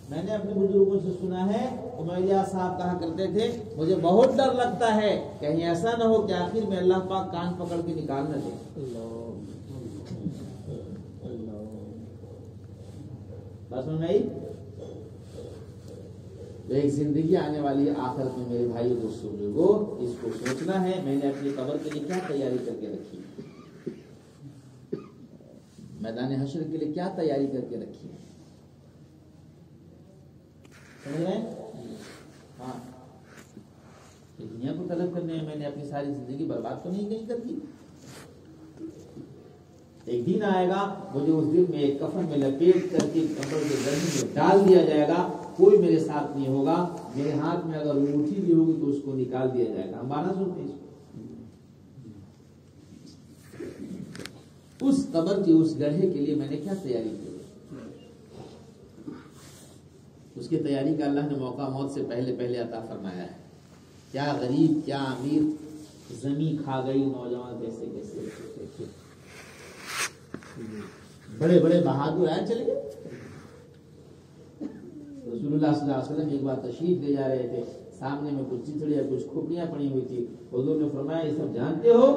میں نے اپنے بزرگوں سے سنا ہے، عمریہ صاحب کہا کرتے تھے مجھے بہت ڈر لگتا ہے کہیں ایسا نہ ہو کہ آخر میں اللہ پاک کان پکڑ کے نکال نہ دے۔ بس نہیں، ایک زندگی آنے والی ہے آخرت میں میرے بھائیو دوستوں بزرگوں، اس کو سوچنا ہے میں نے اپنی قبر کے لیے کیا تیاری کر کے رکھی ہے، میدان حشر کے لیے کیا تیاری کر کے رکھی ہے، سمجھ رہے ہیں؟ ہاں، دنیا کو طلب کرنے میں نے اپنی ساری زندگی برباد تو نہیں کہیں کر دی۔ ایک دن آئے گا مجھے اس دن میں ایک کفن میں لپیٹ کر کے قبر کے گرمی میں ڈال دیا جائے گا، کوئی میرے ساتھ نہیں ہوگا، میرے ہاتھ میں اگر انگوٹھی بھی ہوگی تو اس کو نکال دیا جائے گا۔ ہم مانا سنتے ہیں اس قبر کی اس گڑھے کے لیے میں نے کیا تیاری کی، اس کی تیاری کا اللہ نے موقع موت سے پہلے پہلے عطا فرمایا ہے۔ کیا غریب کیا امیر زمین کھا گئی، نوجوان کیسے کیسے بڑے بڑے بہادر آئے چلے گئے۔ رسول اللہ صلی اللہ علیہ وسلم ایک بار تشریف لے جا رہے تھے، سامنے میں کچھ چچڑیاں کچھ کھوپڑیاں پڑی ہوئی تھی، حضور نے فرمایا یہ سب جانتے ہو،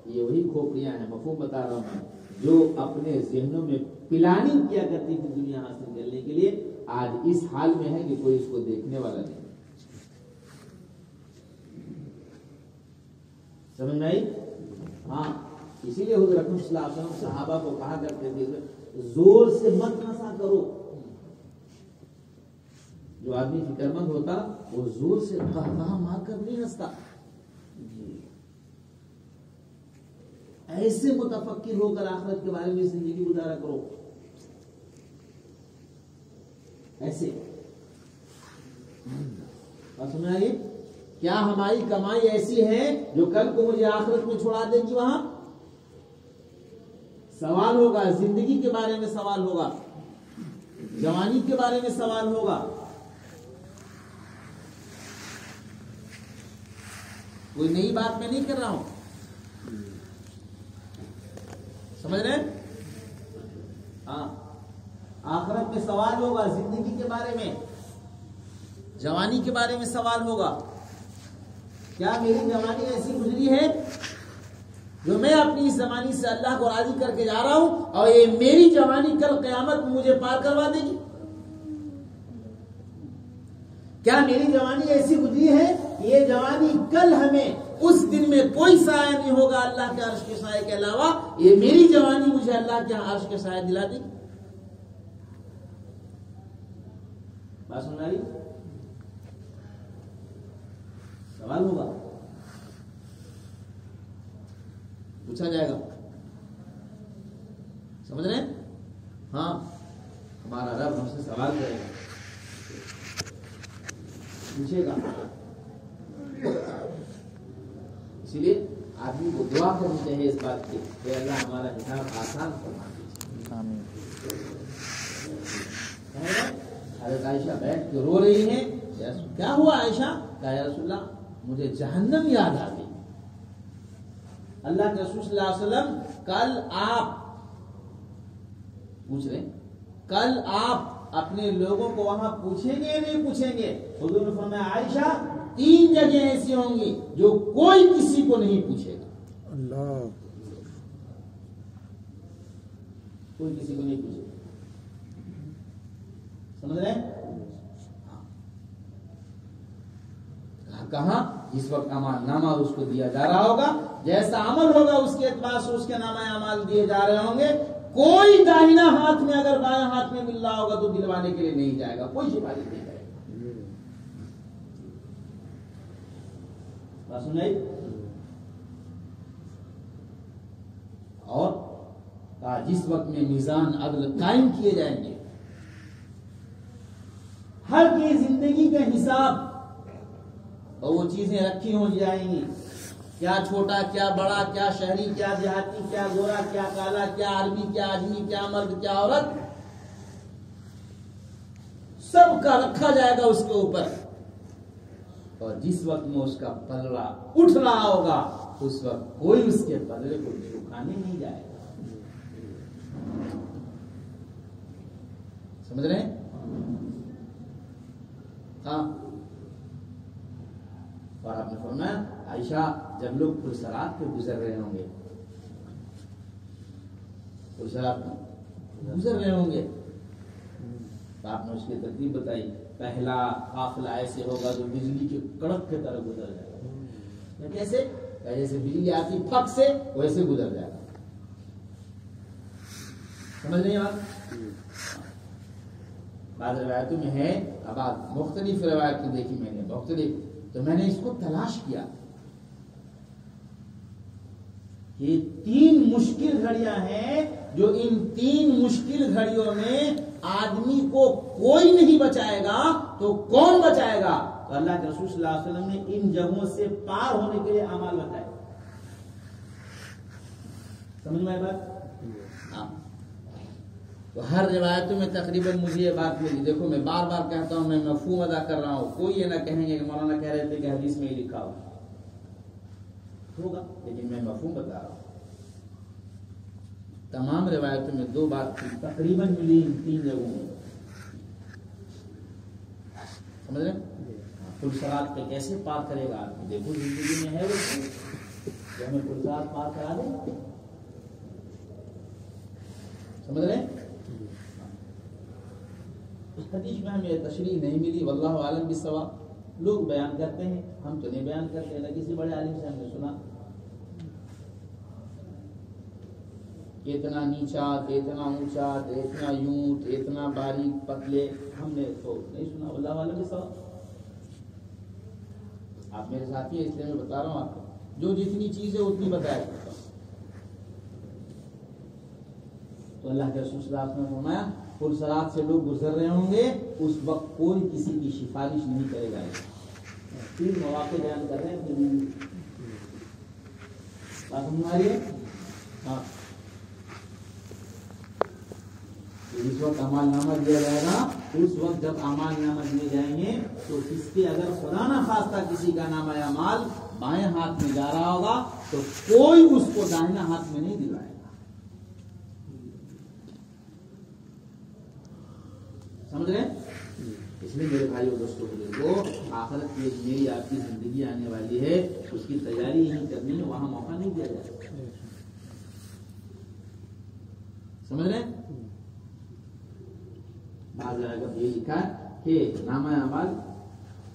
یہ وہی کھوپڑیاں ہیں، مفہوم بتا رہا ہوں میں، جو اپنے ذہنوں میں پلاننگ کیا کرتی تھی دنیا حاصل کرنے کے لیے، آج اس حال میں ہے کہ کوئی اس کو دیکھنے والا نہیں۔ سمجھ میں آئی؟ ہاں، اسی لیے حضور اکرم صلی اللہ علیہ وسلم صحابہ کو کہا کرتے تھے زور سے مت نسا کرو۔ جو آدمی فکر مند ہوتا وہ زور سے کہا مار کر نہیں ہنستا، ایسے متفکر ہو کر آخرت کے بارے میں زندگی گزارا کرو، ایسے۔ اور سمجھ آئیے، کیا ہماری کمائی ایسی ہے جو کل کو مجھے آخرت میں چھوڑا دے گی؟ وہاں سوال ہوگا، زندگی کے بارے میں سوال ہوگا، جوانی کے بارے میں سوال ہوگا۔ کوئی نئی بات میں نہیں کر رہا ہوں، سمجھ رہے ہیں؟ ہاں، آخرت میں سوال ہوگا، زندگی کے بارے میں، جوانی کے بارے میں سوال ہوگا۔ کیا میری جوانی ایسی گزری ہے جو میں اپنی اس زمانی سے اللہ کو راضی کر کے جا رہا ہوں اور یہ میری جوانی کل قیامت میں مجھے پار کروا دے گی؟ کیا میری جوانی ایسی گزری ہے کہ یہ جوانی کل ہمیں اس دن میں کوئی سایہ نہیں ہوگا اللہ کے عرش کے سائے کے علاوہ، یہ میری جوانی مجھے اللہ کے عرش کے سایہ دلا دے گی؟ بات سن رہی؟ سوال ہوگا، پوچھا جائے گا، سمجھ رہے ہیں؟ ہاں، ہمارا رب ہم سے سوال کرے گا، پوچھے گا۔ اسی لیے آدمی کو دعا کرنی چاہیے اس بات کی کہ اللہ ہمارا حساب آسان فرما دیجیے۔ حضرت عائشہ بیٹھ کے رو رہی ہیں، کیا ہوا عائشہ؟ کہا یا رسول اللہ مجھے جہنم یاد آ گئی۔ اللہ کے رسول صلی اللہ علیہ وسلم کل آپ پوچھ رہے ہیں، کل آپ اپنے لوگوں کو وہاں پوچھیں گے یا نہیں پوچھیں گے؟ حضور نے فرمایا عائشہ 3 جگہیں ایسی ہوں گی جو کوئی کسی کو نہیں پوچھے گا، اللہ، کوئی کسی کو نہیں پوچھے گا، سمجھ رہے ہیں؟ کہاں؟ جس وقت اعمال نامہ اس کو دیا جا رہا ہوگا، جیسا عمل ہوگا اس کے اعتبار سے اس کے نامہ اعمال دیے جا رہے ہوں گے۔ کوئی داہنا ہاتھ میں اگر بائیں ہاتھ میں مل رہا ہوگا تو دلوانے کے لیے نہیں جائے گا، کوئی سفارش نہیں کرے گا۔ بات سن رہی؟ اور جس وقت میں میزان عدل قائم کیے جائیں گے، ہر کی زندگی کا حساب اور وہ چیزیں رکھی ہو جائیں گی، کیا چھوٹا کیا بڑا، کیا شہری کیا دیہاتی، کیا گورا کیا کالا، کیا عربی کیا اجمی، کیا مرد کیا عورت، سب کا رکھا جائے گا اس کے اوپر۔ اور جس وقت میں اس کا پلڑا اٹھ رہا ہوگا اس وقت کوئی اس کے پلڑے کو جھکانے نہیں جائے گا، سمجھ رہے ہیں؟ ہاں، اور آپ نے فرمایا عائشہ جب لوگ پرسرات پہ گزر رہے ہوں گے، پرسرات پہ گزر رہے ہوں گے تو آپ نے اس کی ترتیب بتائی، پہلا قافلہ ایسے ہوگا جو بجلی کے کڑک کے طرح گزر جائے گا۔ کیسے؟ جیسے بجلی آتی پھک سے ویسے گزر جائے گا، سمجھ نہیں بات؟ بعض روایتوں میں ہے، اب مختلف روایت کو دیکھی میں نے مختلف، تو میں نے اس کو تلاش کیا کہ 3 مشکل گھڑیاں ہیں جو ان 3 مشکل گھڑیوں میں آدمی کو کوئی نہیں بچائے گا تو کون بچائے گا؟ تو اللہ کے رسول صلی اللہ علیہ وسلم نے ان جگہوں سے پار ہونے کے لیے اعمال بتائے، سمجھ میں آئی بات؟ ہاں، تو ہر روایتوں میں تقریباً مجھے یہ بات ملی۔ دیکھو میں بار بار کہتا ہوں، میں مفہوم ادا کر رہا ہوں، کوئی یہ نہ کہیں گے کہ مولانا کہہ رہے تھے کہ حدیث میں ہی لکھا ہوگا، لیکن میں مفہوم بتا رہا ہوں۔ تمام روایتوں میں 2 بات تقریباً ملی ان 3 جگہوں میں، سمجھ رہے ہیں؟ پرسرات پہ کیسے پار کرے گا آدمی؟ دیکھو زندگی میں ہے وہ جو ہمیں پرسرات پار کرا دے، سمجھ رہے ہیں؟ اس حدیث میں ہمیں تشریح نہیں ملی، واللہ عالم بالصواب، لوگ بیان کرتے ہیں، ہم تو نہیں بیان کرتے، نہ کسی بڑے عالم سے ہم نے سنا کہ اتنا نیچا، اتنا اونچا، اتنا یوں، اتنا باریک پتلے، ہم نے تو نہیں سنا، واللہ عالم بالصواب۔ آپ میرے ساتھی ہیں اس لیے میں بتا رہا ہوں آپ کو، جو جتنی چیز ہے اتنی بتایا کرتا ہوں۔ تو اللہ کے رسول صلی اللہ علیہ وسلم نے فرمایا پرسرات سے لوگ گزر رہے ہوں گے، اس وقت کوئی کسی کی سفارش نہیں کرے گا۔ 3 مواقع بیان کر رہے ہیں، بات سمجھ آ رہی ہے؟ ہاں، جس وقت اعمال نامہ دیا جائے گا، اس وقت جب اعمال نامہ دیے جائیں گے تو اس کے اگر خدا نہ خواستہ کسی کا نامہ اعمال بائیں ہاتھ میں جا رہا ہوگا تو کوئی اس کو دائنا ہاتھ میں نہیں دلائے گا، سمجھ رہے ہیں؟ اس لیے میرے بھائی اور دوستوں کو آخرت کی میری آپ کی زندگی آنے والی ہے، اس کی تیاری نہیں کرنی ہے، وہاں موقع نہیں دیا جائے گا، سمجھ رہے ہیں؟ بعض جگہ یہ لکھا ہے کہ نامہ اعمال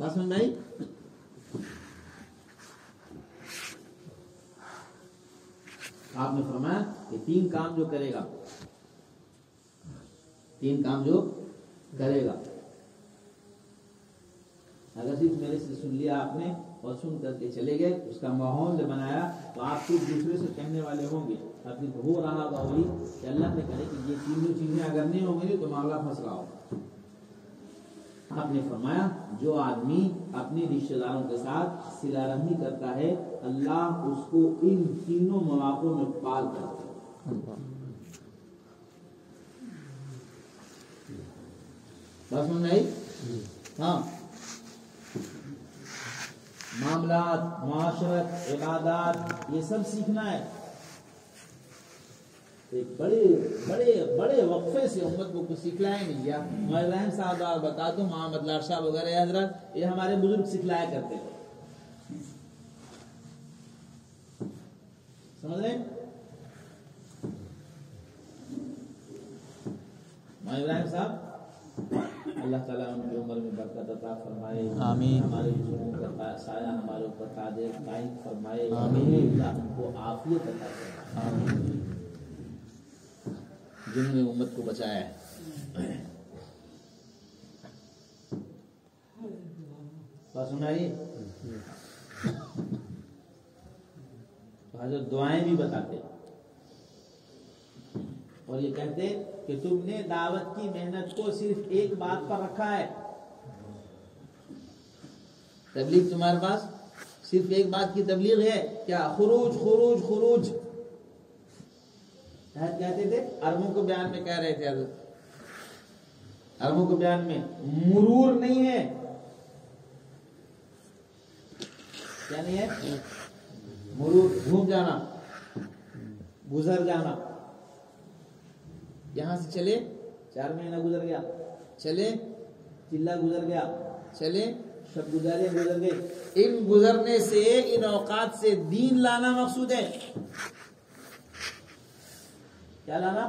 بات سمجھ میں آئی؟ آپ نے فرمایا کہ 3 کام جو کرے گا، 3 کام جو کرے گا، اگر صرف میرے سے سن لیا آپ نے اور سن کر کے چلے گئے، اس کا ماحول جو بنایا، تو آپ کچھ دوسرے سے کہنے والے ہوں گے، ابھی ہو رہا ہوگا وہی کہ اللہ نے کہے کہ یہ تینوں چیزیں اگر نہیں ہوں گی تو معاملہ پھنس رہا ہوگا۔ آپ نے فرمایا جو آدمی اپنے رشتہ داروں کے ساتھ صلہ رحمی کرتا ہے، اللہ اس کو ان تینوں مواقعوں میں پال کرتا ہے۔ بات سمجھ میں آئی؟ ہاں، معاملات، معاشرت، عبادات، یہ سب سیکھنا ہے۔ ایک بڑے وقفے سے امت کو کچھ سکھلایا نہیں گیا۔ مولانا صاحب آپ بتا دوں، محمد لار صاحب وغیرہ حضرات، یہ ہمارے بزرگ سکھلایا کرتے تھے، سمجھ رہے ہیں؟ مولانا صاحب، اللہ تعالیٰ ان کی عمر میں برکت عطا فرمائے، آمین۔ ہمارے بزرگوں کا سایہ ہمارے اوپر قائم فرمائے، آمین۔ اللہ ان کو عافیت عطا فرمائے، آمین، جنہوں نے امت کو بچایا ہے۔ بات سنائی؟ حضرت دعائیں بھی بتاتے اور یہ کہتے کہ تم نے دعوت کی محنت کو صرف ایک بات پر رکھا ہے، تبلیغ تمہارے پاس صرف ایک بات کی تبلیغ ہے، کیا؟ خروج خروج خروج کہتے تھے، عربوں کو بیان میں کہہ رہے تھے حضرت، عربوں کو بیان میں مرور نہیں ہے، کیا نہیں ہے؟ مرور، گھوم جانا، گزر جانا، یہاں سے چلے 4 مہینہ گزر گیا، چلے چلہ گزر گیا، چلے شب گزارے گزر گئے، ان گزرنے سے، ان اوقات سے دین لانا مقصود ہے۔ کیا لانا؟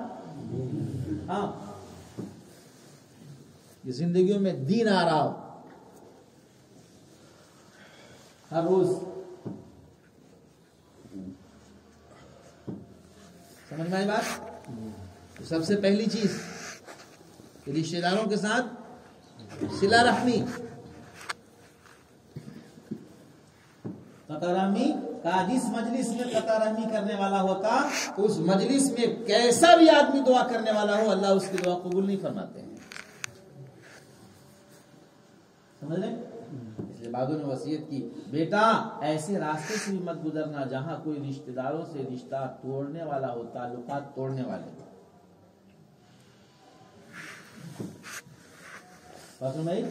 ہاں، یہ زندگیوں میں دین آ رہا ہو ہر روز، سمجھ میں آئی بات؟ تو سب سے پہلی چیز رشتہ داروں کے ساتھ صلہ رحمی، قطع رحمی کا جس مجلس میں قطع رحمی کرنے والا ہوتا، اس مجلس میں کیسا بھی آدمی دعا کرنے والا ہو، اللہ اس کی دعا قبول نہیں فرماتے ہیں، سمجھ لیں؟ اس لیے بعضوں نے وصیت کی، بیٹا ایسے راستے سے بھی مت گزرنا جہاں کوئی رشتہ داروں سے رشتہ توڑنے والا ہو، تعلقات توڑنے والے ہو۔ بات سمجھ آئی؟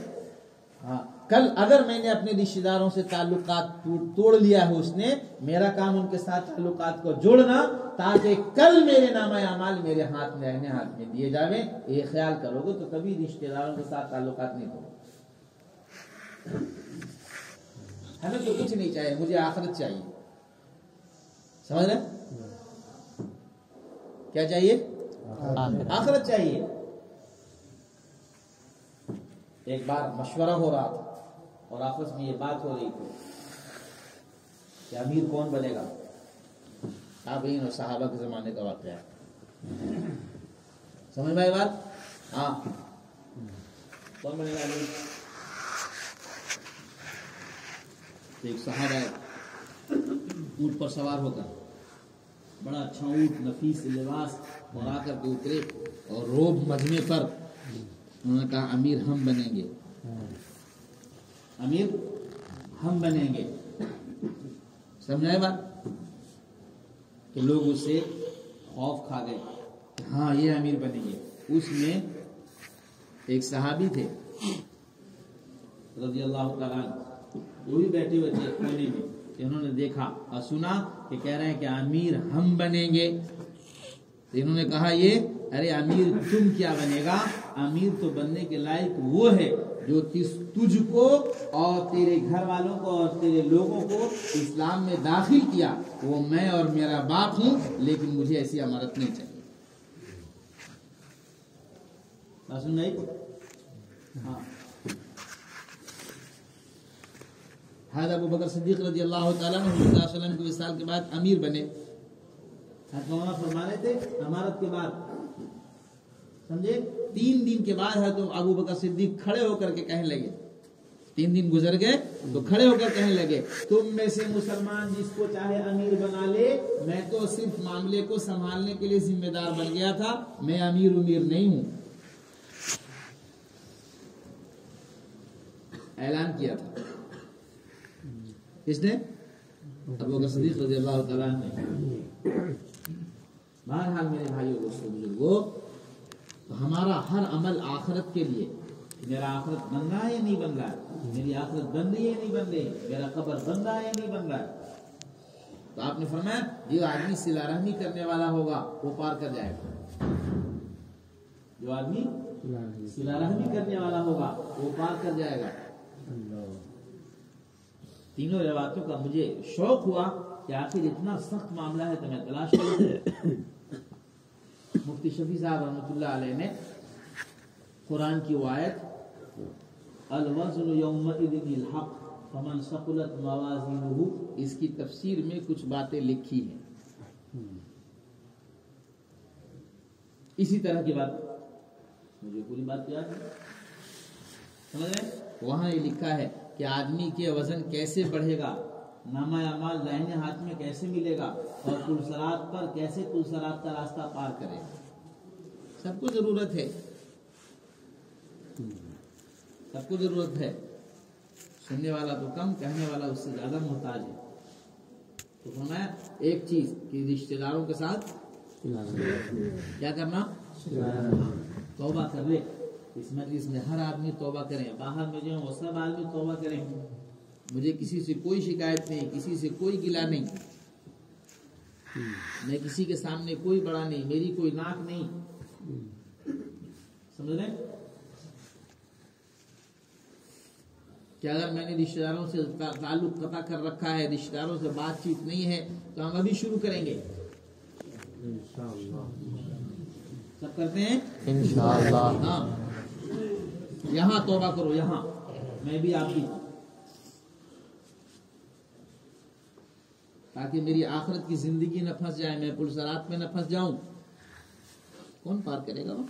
ہاں، کل اگر میں نے اپنے رشتہ داروں سے تعلقات توڑ لیا ہے، اس نے، میرا کام ان کے ساتھ تعلقات کو جوڑنا، تاکہ کل میرے نامہ اعمال میرے ہاتھ میں اپنے ہاتھ میں دیے جاویں۔ یہ خیال کرو گے تو کبھی رشتہ داروں کے ساتھ تعلقات نہیں توڑو۔ ہمیں تو کچھ نہیں چاہیے، مجھے آخرت چاہیے، سمجھ رہے؟ کیا چاہیے؟ آخرت چاہیے۔ ایک بار مشورہ ہو رہا تھا اور آپس میں یہ بات ہو رہی تھی کہ امیر کون بنے گا، تابعین اور صحابہ کے زمانے کا واقعہ ہے، سمجھ میں آئی بات؟ ہاں، کون بنے گا امیر؟ ایک صحابہ ہے، اونٹ پر سوار ہو کر، بڑا اچھا اونٹ، نفیس لباس، اور آ کر کے اترے اور روب مجمع پر انہوں نے کہا امیر ہم بنیں گے، امیر ہم بنیں گے، سمجھائے بات؟ تو لوگ اس سے خوف کھا گئے کہ ہاں یہ امیر بنیں گے۔ اس میں ایک صحابی تھے رضی اللہ تعالیٰ عنہ، وہ بھی بیٹھے ہوئے تھے کونے میں، انہوں نے دیکھا اور سنا کہ کہہ رہے ہیں کہ امیر ہم بنیں گے، تو انہوں نے کہا یہ، ارے امیر تم کیا بنے گا، امیر تو بننے کے لائق وہ ہے جو تجھ کو اور تیرے گھر والوں کو اور تیرے لوگوں کو اسلام میں داخل کیا، وہ میں اور میرا باپ ہوں، لیکن مجھے ایسی امارت نہیں چاہیے۔ سن نہیں؟ ہاں، بعد ابو بکر صدیق رضی اللہ تعالیٰ عنہ صلی اللہ علیہ وسلم کے وصال کے بعد امیر بنے. مولانا فرما رہے تھے امارت کے بعد سمجھے 3 دن کے بعد ہے تو ابو بکر صدیق کھڑے ہو کر کے کہنے لگے, 3 دن گزر گئے تو کھڑے ہو کر کہنے لگے تم میں سے مسلمان جس کو چاہے امیر بنا لے, میں تو صرف معاملے کو سنبھالنے کے لیے ذمہ دار بن گیا تھا, میں امیر نہیں ہوں. اعلان کیا تھا کس نے؟ ابو بکر صدیق رضی اللہ تعالیٰ نے. بہرحال میرے بھائیو دوستو بزرگو, تو ہمارا ہر عمل آخرت کے لیے, میرا آخرت بن رہا ہے یا نہیں بن رہا ہے, میری آخرت بن رہی ہے نہیں بن رہی, میرا قبر بن رہا ہے یا نہیں بن رہا ہے. تو آپ نے فرمایا جو آدمی صلہ رحمی کرنے والا ہوگا وہ پار کر جائے گا, جو آدمی صلہ رحمی کرنے والا ہوگا وہ پار کر جائے گا. تینوں روایتوں کا مجھے شوق ہوا کہ آخر اتنا سخت معاملہ ہے تو میں تلاش کروں. مفتی شفیع صاحب رحمۃ اللہ علیہ نے قرآن کی آیت الوزن یومئذ الحق فمن ثقلت موازینہ, اس کی تفسیر میں کچھ باتیں لکھی ہیں. اسی طرح کی بات مجھے پوری بات یاد ہے, سمجھ رہے ہیں؟ وہاں یہ لکھا ہے کہ آدمی کے وزن کیسے بڑھے گا, نامہ اعمال دائیں ہاتھ میں کیسے ملے گا, اور پلسرات پر کیسے پلسرات کا راستہ پار کرے گا. سب کو ضرورت ہے, سب کو ضرورت ہے. سننے والا تو کم, کہنے والا اس سے زیادہ محتاج ہے. تو فرمایا ایک چیز کہ رشتہ داروں کے ساتھ کیا کرنا, توبہ کر لے. اس مجلس میں ہر آدمی توبہ کریں, باہر میں جو وہ سب آدمی توبہ کریں. مجھے کسی سے کوئی شکایت نہیں, کسی سے کوئی گلہ نہیں, میں کسی کے سامنے کوئی بڑا نہیں, میری کوئی ناک نہیں. سمجھ رہے کہ اگر میں نے رشتہ داروں سے تعلق قطع کر رکھا ہے, رشتہ داروں سے بات چیت نہیں ہے, تو ہم ابھی شروع کریں گے انشاءاللہ. سب کرتے ہیں انشاءاللہ. ہاں, یہاں توبہ کرو, یہاں میں بھی آپ بھی, تاکہ میری آخرت کی زندگی نہ پھنس جائے, میں پلسرات میں نہ پھنس جاؤں. کون پار کرے گا وہ؟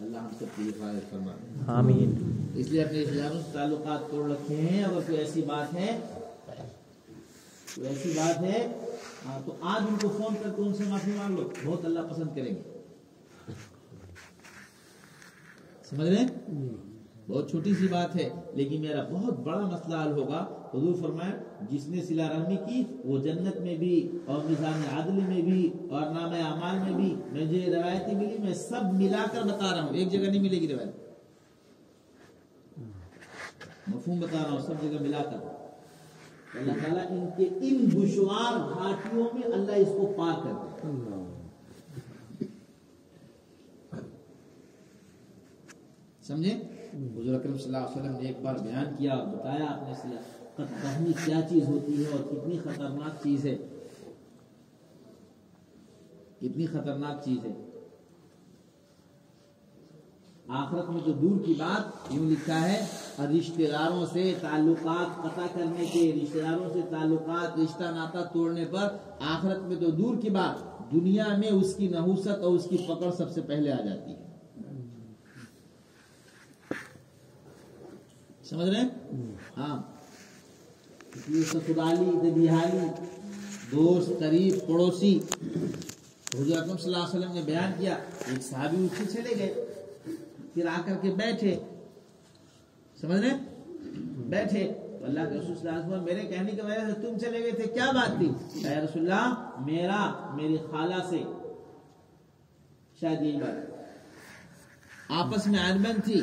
اللہ ہم سب کی حفاظت فرمائے, آمین. اس لیے اپنے رشتہ داروں سے تعلقات توڑ رکھے ہیں. اگر کوئی ایسی بات ہے تو آج ان کو فون کر کے ان سے معافی مانگ لو, بہت اللہ پسند کریں گے. سمجھ رہے ہیں؟ بہت چھوٹی سی بات ہے لیکن میرا بہت بڑا مسئلہ حل ہوگا. حضور فرمایا جس نے صلہ رحمی کی وہ جنت میں بھی اور میزان عدل میں بھی اور نامہ اعمال میں بھی, مجھے روایتیں ملی, میں سب ملا کر بتا رہا ہوں, ایک جگہ نہیں ملے گی روایت, مفہوم بتا رہا ہوں, سب جگہ ملا کر. اللہ تعالیٰ ان کے ان دشوار گھاٹیوں میں اللہ اس کو پار کر دے. سمجھے؟ حضور اکرم صلی اللہ علیہ وسلم نے ایک بار بیان کیا اور بتایا آپ نے رحمی کیا چیز ہوتی ہے اور کتنی خطرناک چیز ہے, کتنی خطرناک چیز ہے. آخرت میں تو دور کی بات, یوں لکھا ہے رشتہ داروں سے تعلقات قطع کرنے کے, رشتہ داروں سے تعلقات رشتہ ناتا توڑنے پر آخرت میں تو دور کی بات, دنیا میں اس کی نحوست اور اس کی پکڑ سب سے پہلے آ جاتی ہے. سمجھ رہے ہیں؟ ہاں, خدالی دبیحالی, دوست قریب پڑوسی. حضور اکرم صلی اللہ علیہ وسلم نے بیان کیا, ایک صحابی اٹھ کے چلے گئے, پھر آ کر کے بیٹھے. سمجھ رہے بیٹھے, تو اللہ کے رسول صلی اللہ علیہ وسلم میرے کہنے کی وجہ سے تم چلے گئے تھے, کیا بات تھی؟ اے رسول اللہ میری خالہ سے شاید یہی بات آپس میں عنبن تھی.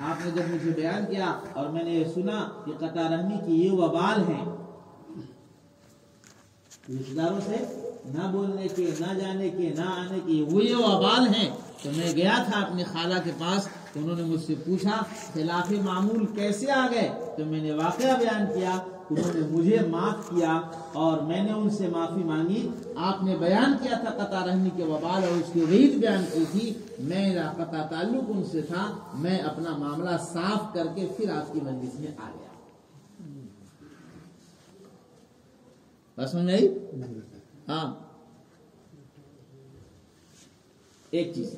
آپ نے جب مجھے بیان کیا اور میں نے سنا کہ قطع رحمی کی یہ وبال ہیں, رشتہ داروں سے نہ بولنے کے, نہ جانے کے, نہ آنے کے, وہ یہ وبال ہیں, تو میں گیا تھا اپنی خالہ کے پاس. تو انہوں نے مجھ سے پوچھا خلاف معمول کیسے آ گئے, تو میں نے واقعہ بیان کیا انہوں نے مجھے معاف کیا اور میں نے ان سے معافی مانگی. آپ نے بیان کیا تھا قطع رحمی کے وبال اور اس کی وعید بیان کی تھی. میرا قطع تعلق ان سے تھا. میں اپنا معاملہ صاف کر کے پھر آپ کی مجلس میں آ گیا. بس سمجھ آئی؟ ہاں. ایک چیز.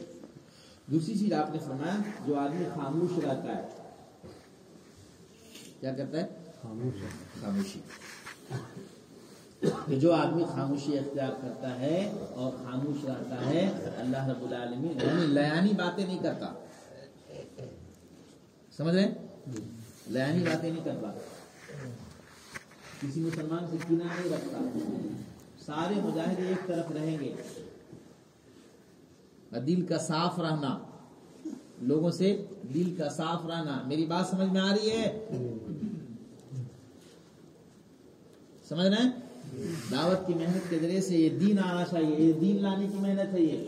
دوسری چیز آپ نے فرمایا جو آدمی خاموش رہتا ہے کیا کرتا ہے؟ خاموشی. کہ جو آدمی خاموشی اختیار کرتا ہے اور خاموش رہتا ہے اللہ رب العالمین یعنی لیانی باتیں نہیں کرتا. سمجھ رہے ہیں؟ لیانی باتیں نہیں کرتا. کسی مسلمان سے کینہ نہیں رکھتا. سارے مجاہد ایک طرف رہیں گے. دل کا صاف رہنا, لوگوں سے دل کا صاف رہنا. میری بات سمجھ میں آ رہی ہے؟ سمجھ رہے ہیں؟ دعوت کی محنت کے ذریعے سے یہ دین آنا چاہیے. یہ دین لانے کی محنت ہے. یہ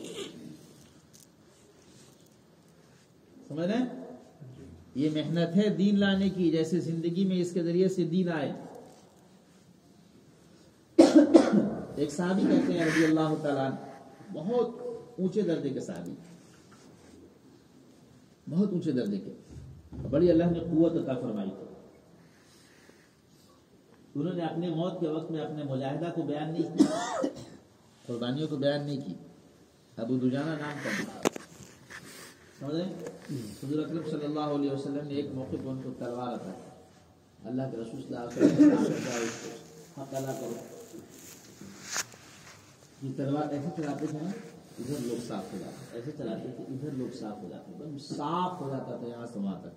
سمجھ رہے ہیں؟ یہ محنت ہے دین لانے کی. جیسے زندگی میں اس کے ذریعے سے دین آئے. ایک صحابی کہتے ہیں رضی اللہ تعالیٰ, بہت اونچے درجے کے صحابی, بہت اونچے درجے کے, بڑی اللہ نے قوت عطا فرمائی تھی. انہوں نے اپنے موت کے وقت میں اپنے مجاہدہ کو بیان نہیں کی, قربانیوں کو بیان نہیں کی. ابو دجانہ نام کا. سمجھ رہے ہیں؟ حضور اکرم صلی اللہ علیہ وسلم نے ایک موقع پر ان کو تلوار عطا کی. اللہ کے رسول صلی اللہ علیہ وسلم حق ادا کرو. یہ تلوار ایسے چلاتے تھے نا, ادھر لوگ صاف ہو جاتے, ایسے چلاتے تھے ادھر لوگ صاف ہو جاتے, ایک دم صاف ہو جاتا تھا یہاں سے وہاں تک.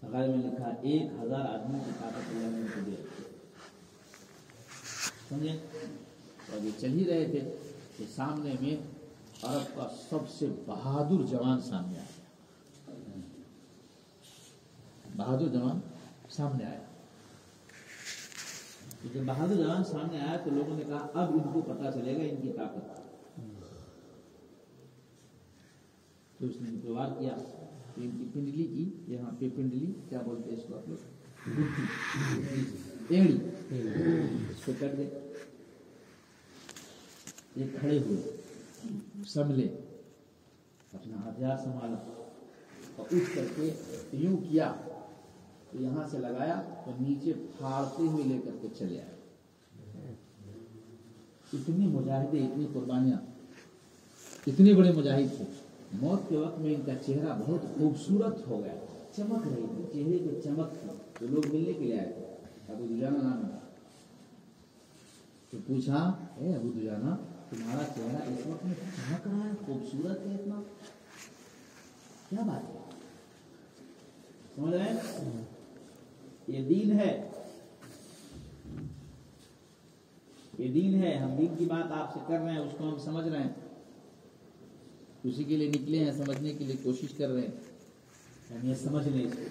غیر میں لکھا 1000 آدمی کی طاقت اللہ نے ان کو دیا. سمجھے؟ اور یہ چل ہی رہے تھے کہ سامنے میں عرب کا سب سے بہادر جوان سامنے آیا. بہادر جوان سامنے آیا. جب بہادر جوان سامنے آیا تو لوگوں نے کہا اب ان کو پتا چلے گا ان کی طاقت. تو اس نے ان کو وار کیا, ان کی پنڈلی کی, یہاں پہ پنڈلی کیا بولتے ہیں اس کو آپ لوگ, ایڑی, اس کو کٹ دے. یہ کھڑے ہوئے, سنبھلے, اپنا ہتھیار سنبھالا اور اٹھ کر کے یوں کیا تو یہاں سے لگایا تو نیچے پھاڑتے ہوئے لے کر کے چلے آئے. اتنی مجاہدے, اتنی قربانیاں, اتنے بڑے مجاہد تھے. موت کے وقت میں ان کا چہرہ بہت خوبصورت ہو گیا, چمک رہی تھی, چہرے پہ چمک تھی. تو لوگ ملنے کے لیے آئے تھے. ابو دجانہ نام ہے. تو پوچھا اے ابو دجانہ تمہارا چہرہ اس وقت میں چمک رہا ہے, خوبصورت ہے اتنا, کیا بات ہے؟ سمجھ رہے ہیں؟ یہ دین ہے, یہ دین ہے. ہم دین کی بات آپ سے کر رہے ہیں, اس کو ہم سمجھ رہے ہیں, اسی کے لیے نکلے ہیں, سمجھنے کے لیے کوشش کر رہے ہیں. یعنی یہ سمجھ لیں اس کو.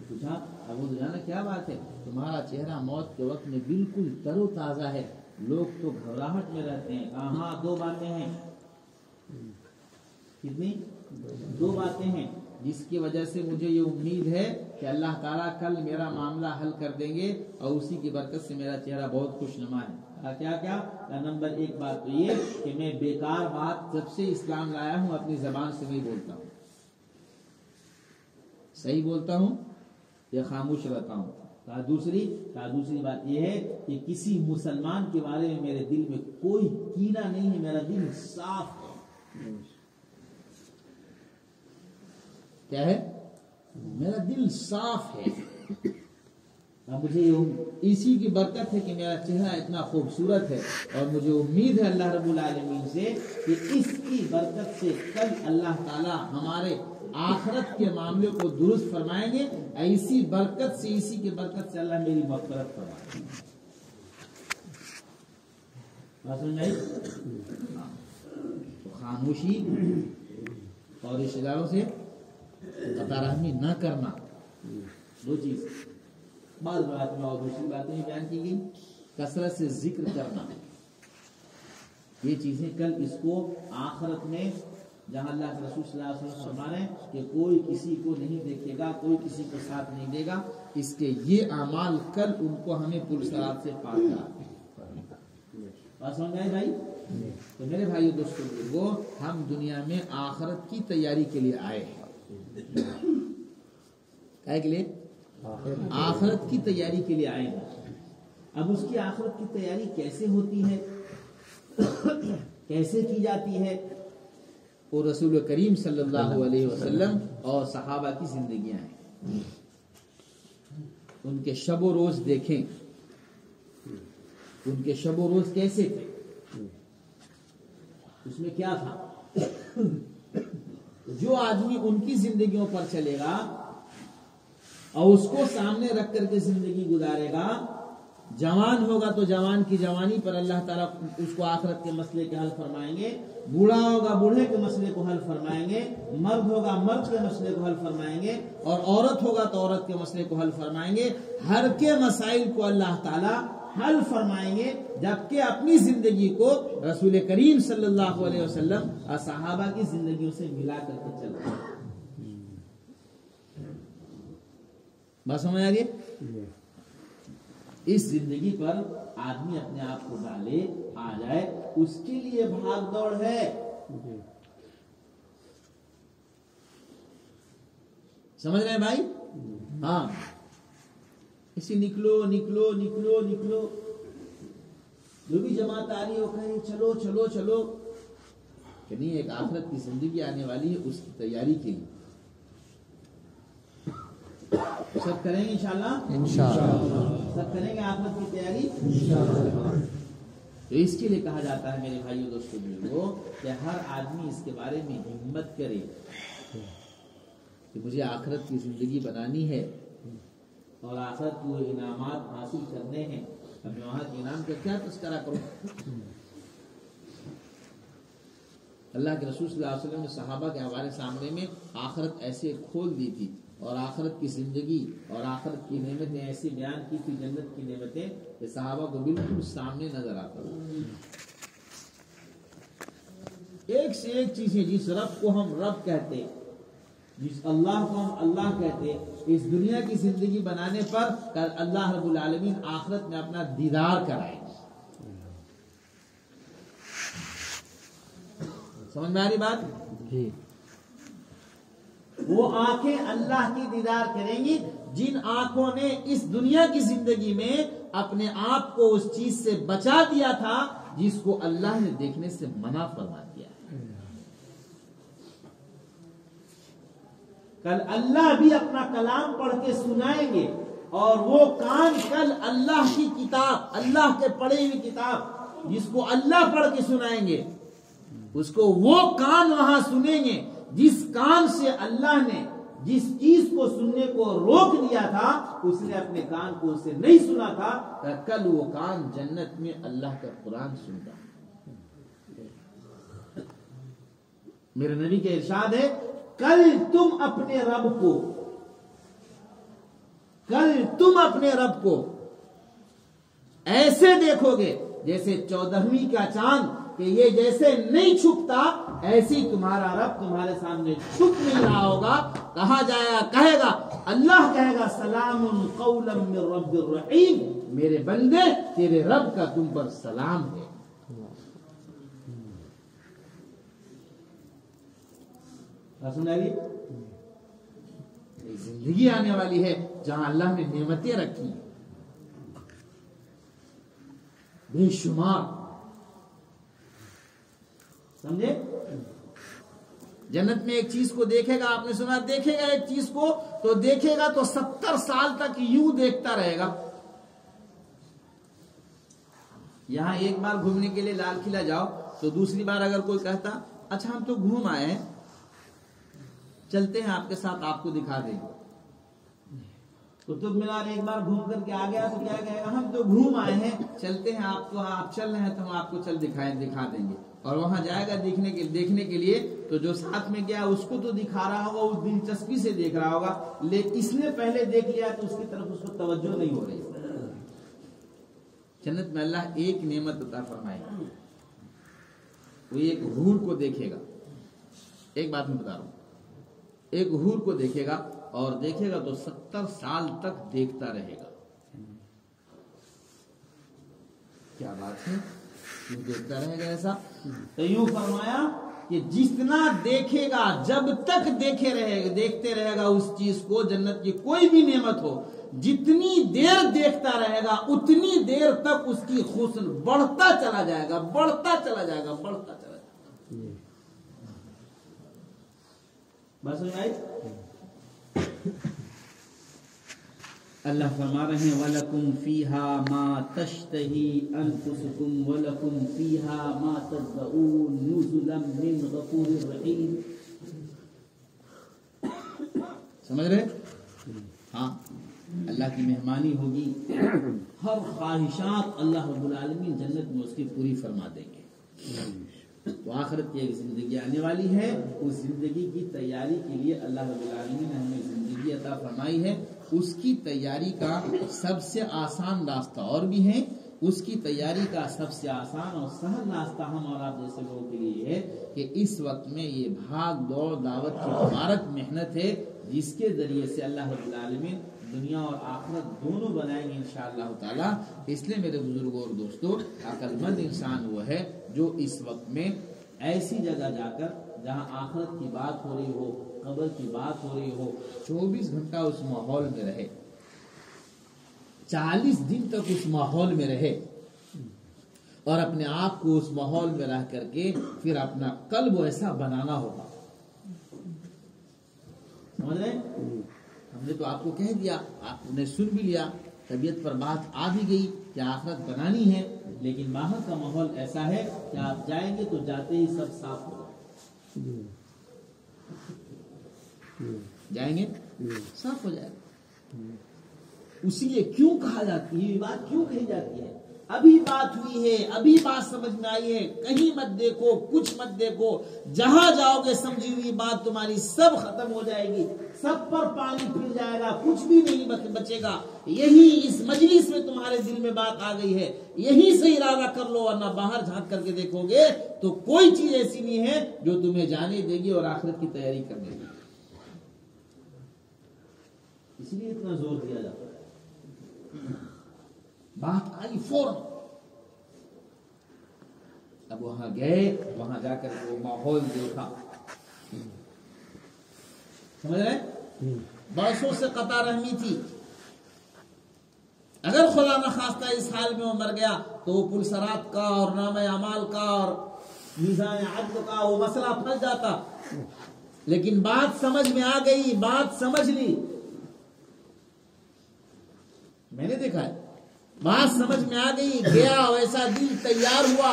پوچھا ابو دجانہ کیا بات ہے, تمہارا چہرہ موت کے وقت میں بالکل تر و تازہ ہے, لوگ تو گھبراہٹ میں رہتے ہیں. ہاں 2 باتیں ہیں. کتنی؟ 2 باتیں ہیں جس کی وجہ سے مجھے یہ امید ہے کہ اللہ تعالیٰ کل میرا معاملہ حل کر دیں گے اور اسی کی برکت سے میرا چہرہ بہت خوش نما ہے. کیا کیا؟ نمبر 1 بات تو یہ کہ میں بیکار بات جب سے اسلام لایا ہوں اپنی زبان سے نہیں بولتا ہوں, صحیح بولتا ہوں یا خاموش رہتا ہوں. دوسری بات یہ ہے کہ کسی مسلمان کے بارے میں میرے دل میں کوئی کینہ نہیں ہے, میرا دل صاف ہے. کیا ہے؟ میرا دل صاف ہے. مجھے اسی کی برکت ہے کہ میرا چہرہ اتنا خوبصورت ہے, اور مجھے امید ہے اللہ رب العالمین سے کہ اس کی برکت سے کل اللہ تعالی ہمارے آخرت کے معاملے کو درست فرمائیں گے. اسی برکت سے, اسی کی برکت سے اللہ میری مغفرت فرمائے گا. تو خاموشی اور رشتہ داروں سے قطع رحمی نہ کرنا, 2 چیز. بعض بات میں اور دوسری باتیں بیان کی گئی. کثرت سے ذکر کرنا, یہ چیزیں کل اس کو آخرت میں جہاں اللہ کے رسول صلی اللہ علیہ وسلم فرما رہے ہیں کہ کوئی کسی کو نہیں دیکھے گا، کوئی کسی کو ساتھ نہیں دے گا، اس کے یہ اعمال کل ان کو ہمیں پرسرات سے پاک کرا دیں۔ بات سمجھ آئی بھائی؟ تو میرے بھائیو دوستوں وہ ہم دنیا میں آخرت کی تیاری کے لیے آئے ہیں۔ کیا کے لیے؟ آخرت کی تیاری کے لیے آئے ہیں۔ اب اس کی آخرت کی تیاری کیسے ہوتی ہے، کیسے کی جاتی ہے؟ وہ رسول کریم صلی اللہ علیہ وسلم اور صحابہ کی زندگیاں ہیں، ان کے شب و روز دیکھیں، ان کے شب و روز کیسے تھے، اس میں کیا تھا۔ جو آدمی ان کی زندگیوں پر چلے گا اور اس کو سامنے رکھ کر کے زندگی گزارے گا، جوان ہوگا تو جوان کی جوانی پر اللہ تعالیٰ اس کو آخرت کے مسئلے کے حل فرمائیں گے، بوڑھا ہوگا بوڑھے کے مسئلے کو حل فرمائیں گے، مرد ہوگا مرد کے مسئلے کو حل فرمائیں گے، اور عورت ہوگا تو عورت کے مسئلے کو حل فرمائیں گے۔ ہر کے مسائل کو اللہ تعالیٰ حل فرمائیں گے، جبکہ اپنی زندگی کو رسول کریم صلی اللہ علیہ وسلم اور صحابہ کی زندگیوں سے ملا کر کے چل رہا ہے۔ بات سمجھ آ رہی ہے؟ اس زندگی پر آدمی اپنے آپ کو ڈالے، آ جائے، اس کے لیے بھاگ دوڑ ہے۔ سمجھ رہے ہیں بھائی؟ ہاں، اسی نکلو نکلو نکلو نکلو، جو بھی جماعت آ رہی ہے وہ کہیں چلو چلو چلو، کہ نہیں، ایک آخرت کی زندگی آنے والی ہے، اس کی تیاری کے لیے سب کریں گے انشاءاللہ، سب کریں گے آخرت کی تیاری انشاءاللہ۔ تو اس کے لیے کہا جاتا ہے میرے بھائیو دوستو بزرگوں کہ ہر آدمی اس کے بارے میں ہمت کرے کہ مجھے آخرت کی زندگی بنانی ہے اور آخرت کو انعامات حاصل کرنے ہیں۔ اب میں وہاں کے انعام کا کیا تذکرہ کروں؟ اللہ کے رسول صلی اللہ علیہ وسلم نے صحابہ کے ہمارے سامنے میں آخرت ایسے کھول دی تھی، اور آخرت کی زندگی اور آخرت کی نعمتیں ایسی بیان کی تھی، جنت کی نعمتیں، کہ صحابہ کو بالکل سامنے نظر آتا تھا۔ ایک سے ایک چیزیں، جس رب کو ہم رب کہتے، جس اللہ کو ہم اللہ کہتے، اس دنیا کی زندگی بنانے پر اللہ رب العالمین آخرت میں اپنا دیدار کرائے۔ سمجھ میں آ رہی بات؟ جی، وہ آنکھیں اللہ کی دیدار کریں گی جن آنکھوں نے اس دنیا کی زندگی میں اپنے آپ کو اس چیز سے بچا دیا تھا جس کو اللہ نے دیکھنے سے منع فرما دیا۔ کل اللہ بھی اپنا کلام پڑھ کے سنائیں گے، اور وہ کان کل اللہ کی کتاب، اللہ کے پڑھی ہوئی کتاب جس کو اللہ پڑھ کے سنائیں گے، اس کو وہ کان وہاں سنیں گے جس کان سے اللہ نے جس چیز کو سننے کو روک دیا تھا، اس نے اپنے کان کو اسے نہیں سنا تھا، کل وہ کان جنت میں اللہ کا قرآن سن رہا۔ میرے نبی کا ارشاد ہے، کل تم اپنے رب کو ایسے دیکھو گے جیسے 14ویں کا چاند، کہ یہ جیسے نہیں چھپتا ایسی تمہارا رب تمہارے سامنے چھپ نہیں رہا ہوگا۔ کہا جائے گا، کہے گا، اللہ کہے گا، سلام قولا من رب الرحیم، میرے بندے تیرے رب کا تم پر سلام ہے۔ زندگی آنے والی ہے جہاں اللہ نے نعمتیں رکھی بے شمار، سمجھے؟ جنت میں ایک چیز کو دیکھے گا، آپ نے سنا، دیکھے گا ایک چیز کو تو دیکھے گا تو 70 سال تک یوں دیکھتا رہے گا۔ یہاں ایک بار گھومنے کے لیے لال قلعہ جاؤ تو دوسری بار اگر کوئی کہتا اچھا ہم تو گھوم آئے ہیں، چلتے ہیں آپ کے ساتھ، آپ کو دکھا دیں گے۔ قطب مینار ایک بار گھوم کر کے آ گیا تو کیا کہے گا، ہم تو گھوم آئے ہیں، چلتے ہیں، آپ چل رہے ہیں تو ہم آپ کو دکھا دیں گے۔ اور وہاں جائے گا دیکھنے کے لیے تو جو ساتھ میں گیا اس کو تو دکھا رہا ہوگا، اس دلچسپی سے دیکھ رہا ہوگا، لیکن اس نے پہلے دیکھ لیا تو اس کی طرف اس کو توجہ نہیں ہو رہی۔ جنت میں اللہ ایک نعمت عطا فرمائے گا، وہ ایک حور کو دیکھے گا، ایک بات میں بتا رہا ہوں، ایک حور کو دیکھے گا اور دیکھے گا تو 70 سال تک دیکھتا رہے گا. کیا بات ہے، کیوں دیکھتا رہے گا ایسا؟ تو یوں فرمایا کہ جتنا دیکھے گا، جب تک دیکھتے رہے گا اس چیز کو، جنت کی کوئی بھی نعمت ہو، جتنی دیر دیکھتا رہے گا اتنی دیر تک اس کی حسن بڑھتا چلا جائے گا، بڑھتا چلا جائے گا، بڑھتا چلا جائے گا. بس سمجھ آئی؟ اللہ فرما رہے ہیں وَلَكُمْ فِيهَا مَا تَشْتَهِي أَنفُسُكُمْ وَلَكُمْ فِيهَا مَا تَدَّعُونَ نُزُلًا مِّن غَفُورٍ رَحِيمٍ. سمجھ رہے؟ ہاں، اللہ کی مہمانی ہوگی، ہر خواہشات اللہ رب العالمین جنت میں اس کی پوری فرما دیں گے. تو آخرت کی ایک زندگی آنے والی ہے، اس زندگی کی تیاری کے لیے اللہ رب العالمین نے ہمیں زندگی عطا فرمائی ہے. اس کی تیاری کا سب سے آسان راستہ اور بھی ہے، اس کی تیاری کا سب سے آسان اور سہل راستہ ہم اور آپ جیسے لوگوں کے لیے ہے کہ اس وقت میں یہ بھاگ دوڑ دعوت کی مبارک محنت ہے جس کے ذریعے سے اللہ رب العالمین دنیا اور آخرت دونوں بنائیں گے انشاءاللہ تعالی. اس لیے میرے بزرگوں اور دوستوں، عقل مند انسان وہ ہے جو اس وقت میں ایسی جگہ جا کر جہاں آخرت کی بات ہو رہی ہو، قبر کی بات ہو رہی ہو، 24 گھنٹہ اس ماحول میں رہے، 40 دن تک اس ماحول میں رہے اور اپنے آپ کو اس ماحول میں رہ کر کے پھر اپنا قلب ایسا بنانا ہوگا. سمجھ رہے؟ ہم نے تو آپ کو کہہ دیا، آپ نے سن بھی لیا، طبیعت پر بات آ بھی گئی کہ آخرت بنانی ہے، لیکن باہر کا ماحول ایسا ہے کہ آپ جائیں گے تو جاتے ہی سب صاف ہوگا. جائیں گے صاف ہو جائے گا. اسی لیے کیوں کہا جاتی ہے، یہ بات کیوں کہی جاتی ہے؟ ابھی بات ہوئی ہے، ابھی بات سمجھ میں آئی ہے، کہیں مت دیکھو، کچھ مت دیکھو، جہاں جاؤ گے سمجھی ہوئی بات تمہاری سب ختم ہو جائے گی، سب پر پانی پھر جائے گا، کچھ بھی نہیں بچے گا. یہی اس مجلس میں تمہارے دل میں بات آ گئی ہے، یہی سے ارادہ کر لو، ورنہ باہر جھانک کر کے دیکھو گے تو کوئی چیز ایسی نہیں ہے جو تمہیں جانے دے گی اور آخرت کی تیاری کرنے دے گی. اس لیے اتنا زور دیا جاتا ہے. بات آئی فوراً، اب وہاں گئے، وہاں جا کر وہ ماحول دیکھا. سمجھ رہے؟ برسوں سے قطع رحمی تھی. اگر خدا نخواستہ اس حال میں وہ مر گیا تو وہ پلسرات کا اور نامہ اعمال کا اور میزان عدل کا وہ مسئلہ پھنس جاتا. لیکن بات سمجھ میں آ گئی، بات سمجھ لی. میں نے دیکھا ہے، بات سمجھ میں آ گئی، گیا ویسا دل تیار ہوا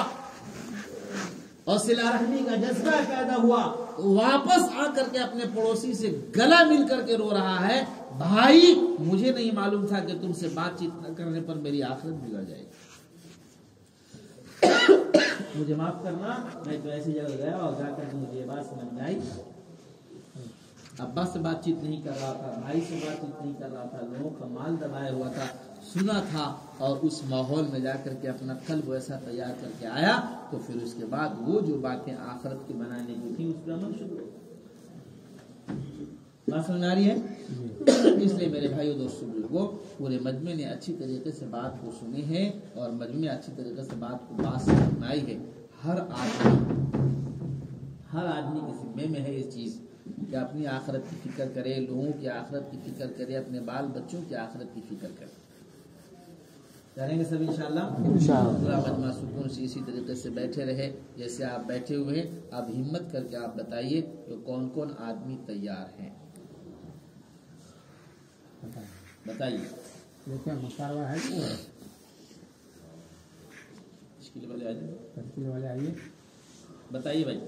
اور صلہ رحمی کا جذبہ پیدا ہوا، واپس آ کر کے اپنے پڑوسی سے گلا مل کر کے رو رہا ہے، بھائی مجھے نہیں معلوم تھا کہ تم سے بات چیت نہ کرنے پر میری آخرت بگڑ جائے گی، مجھے معاف کرنا، میں تو ایسی جگہ گیا اور جا کر کے مجھے یہ بات سمجھ میں آئی. ابا سے بات چیت نہیں کر رہا تھا، بھائی سے بات چیت نہیں کر رہا تھا، لوگوں کا مال دبایا ہوا تھا، سنا تھا اور اس ماحول میں جا کر کے اپنا قلب ویسا تیار کر کے آیا، تو پھر اس کے بعد وہ جو باتیں آخرت کی بنانے کی تھیں اس پہ عمل شروع ہو. بات سمجھ آ رہی ہے؟ اس لیے میرے بھائیو دوستو بزرگوں، پورے مجمع نے اچھی طریقے سے بات کو سنی ہے اور مجمع اچھی طریقے سے بات کو بات سمجھ میں آئی ہے. ہر آدمی کے ذمے میں ہے یہ چیز کہ اپنی آخرت کی فکر کرے، لوگوں کی آخرت کی فکر کرے، اپنے بال بچوں کی آخرت کی فکر کرے. کریں گے سب انشاءاللہ. پورا مجمع سکون سے اسی طریقے سے بیٹھے رہے جیسے آپ بیٹھے ہوئے ہیں. آپ ہمت کر کے آپ بتائیے کہ کون کون آدمی تیار ہیں، بتائیے. تشکیل والے آئیے، بتائیے بھائی.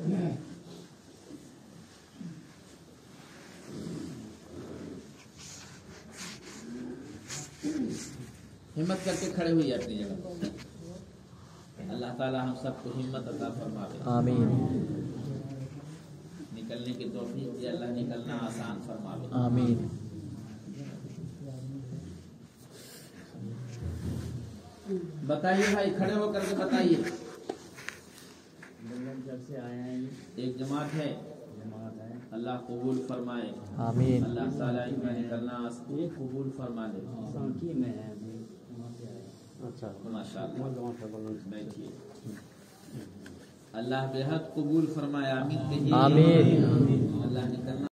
ہمت کر کے کھڑے ہوئیے اپنی جگہ. اللہ تعالی ہم سب کو ہمت عطا فرمائے. آمین نکلنے کی توفیق دے اللہ، نکلنا آسان فرمائے. آمین. بتائیے بھائی، کھڑے ہو کر کے بتائیے. جب سے آئے ہیں ایک جماعت ہے، جماعت اللہ قبول فرمائے. آمین. اللہ تعالیٰ ان کا نکلنا قبول فرما لے. ماشاء اللہ بیٹھیے. اللہ بے حد قبول فرمائے. آمین کہیے. آمین. اللہ نکلنا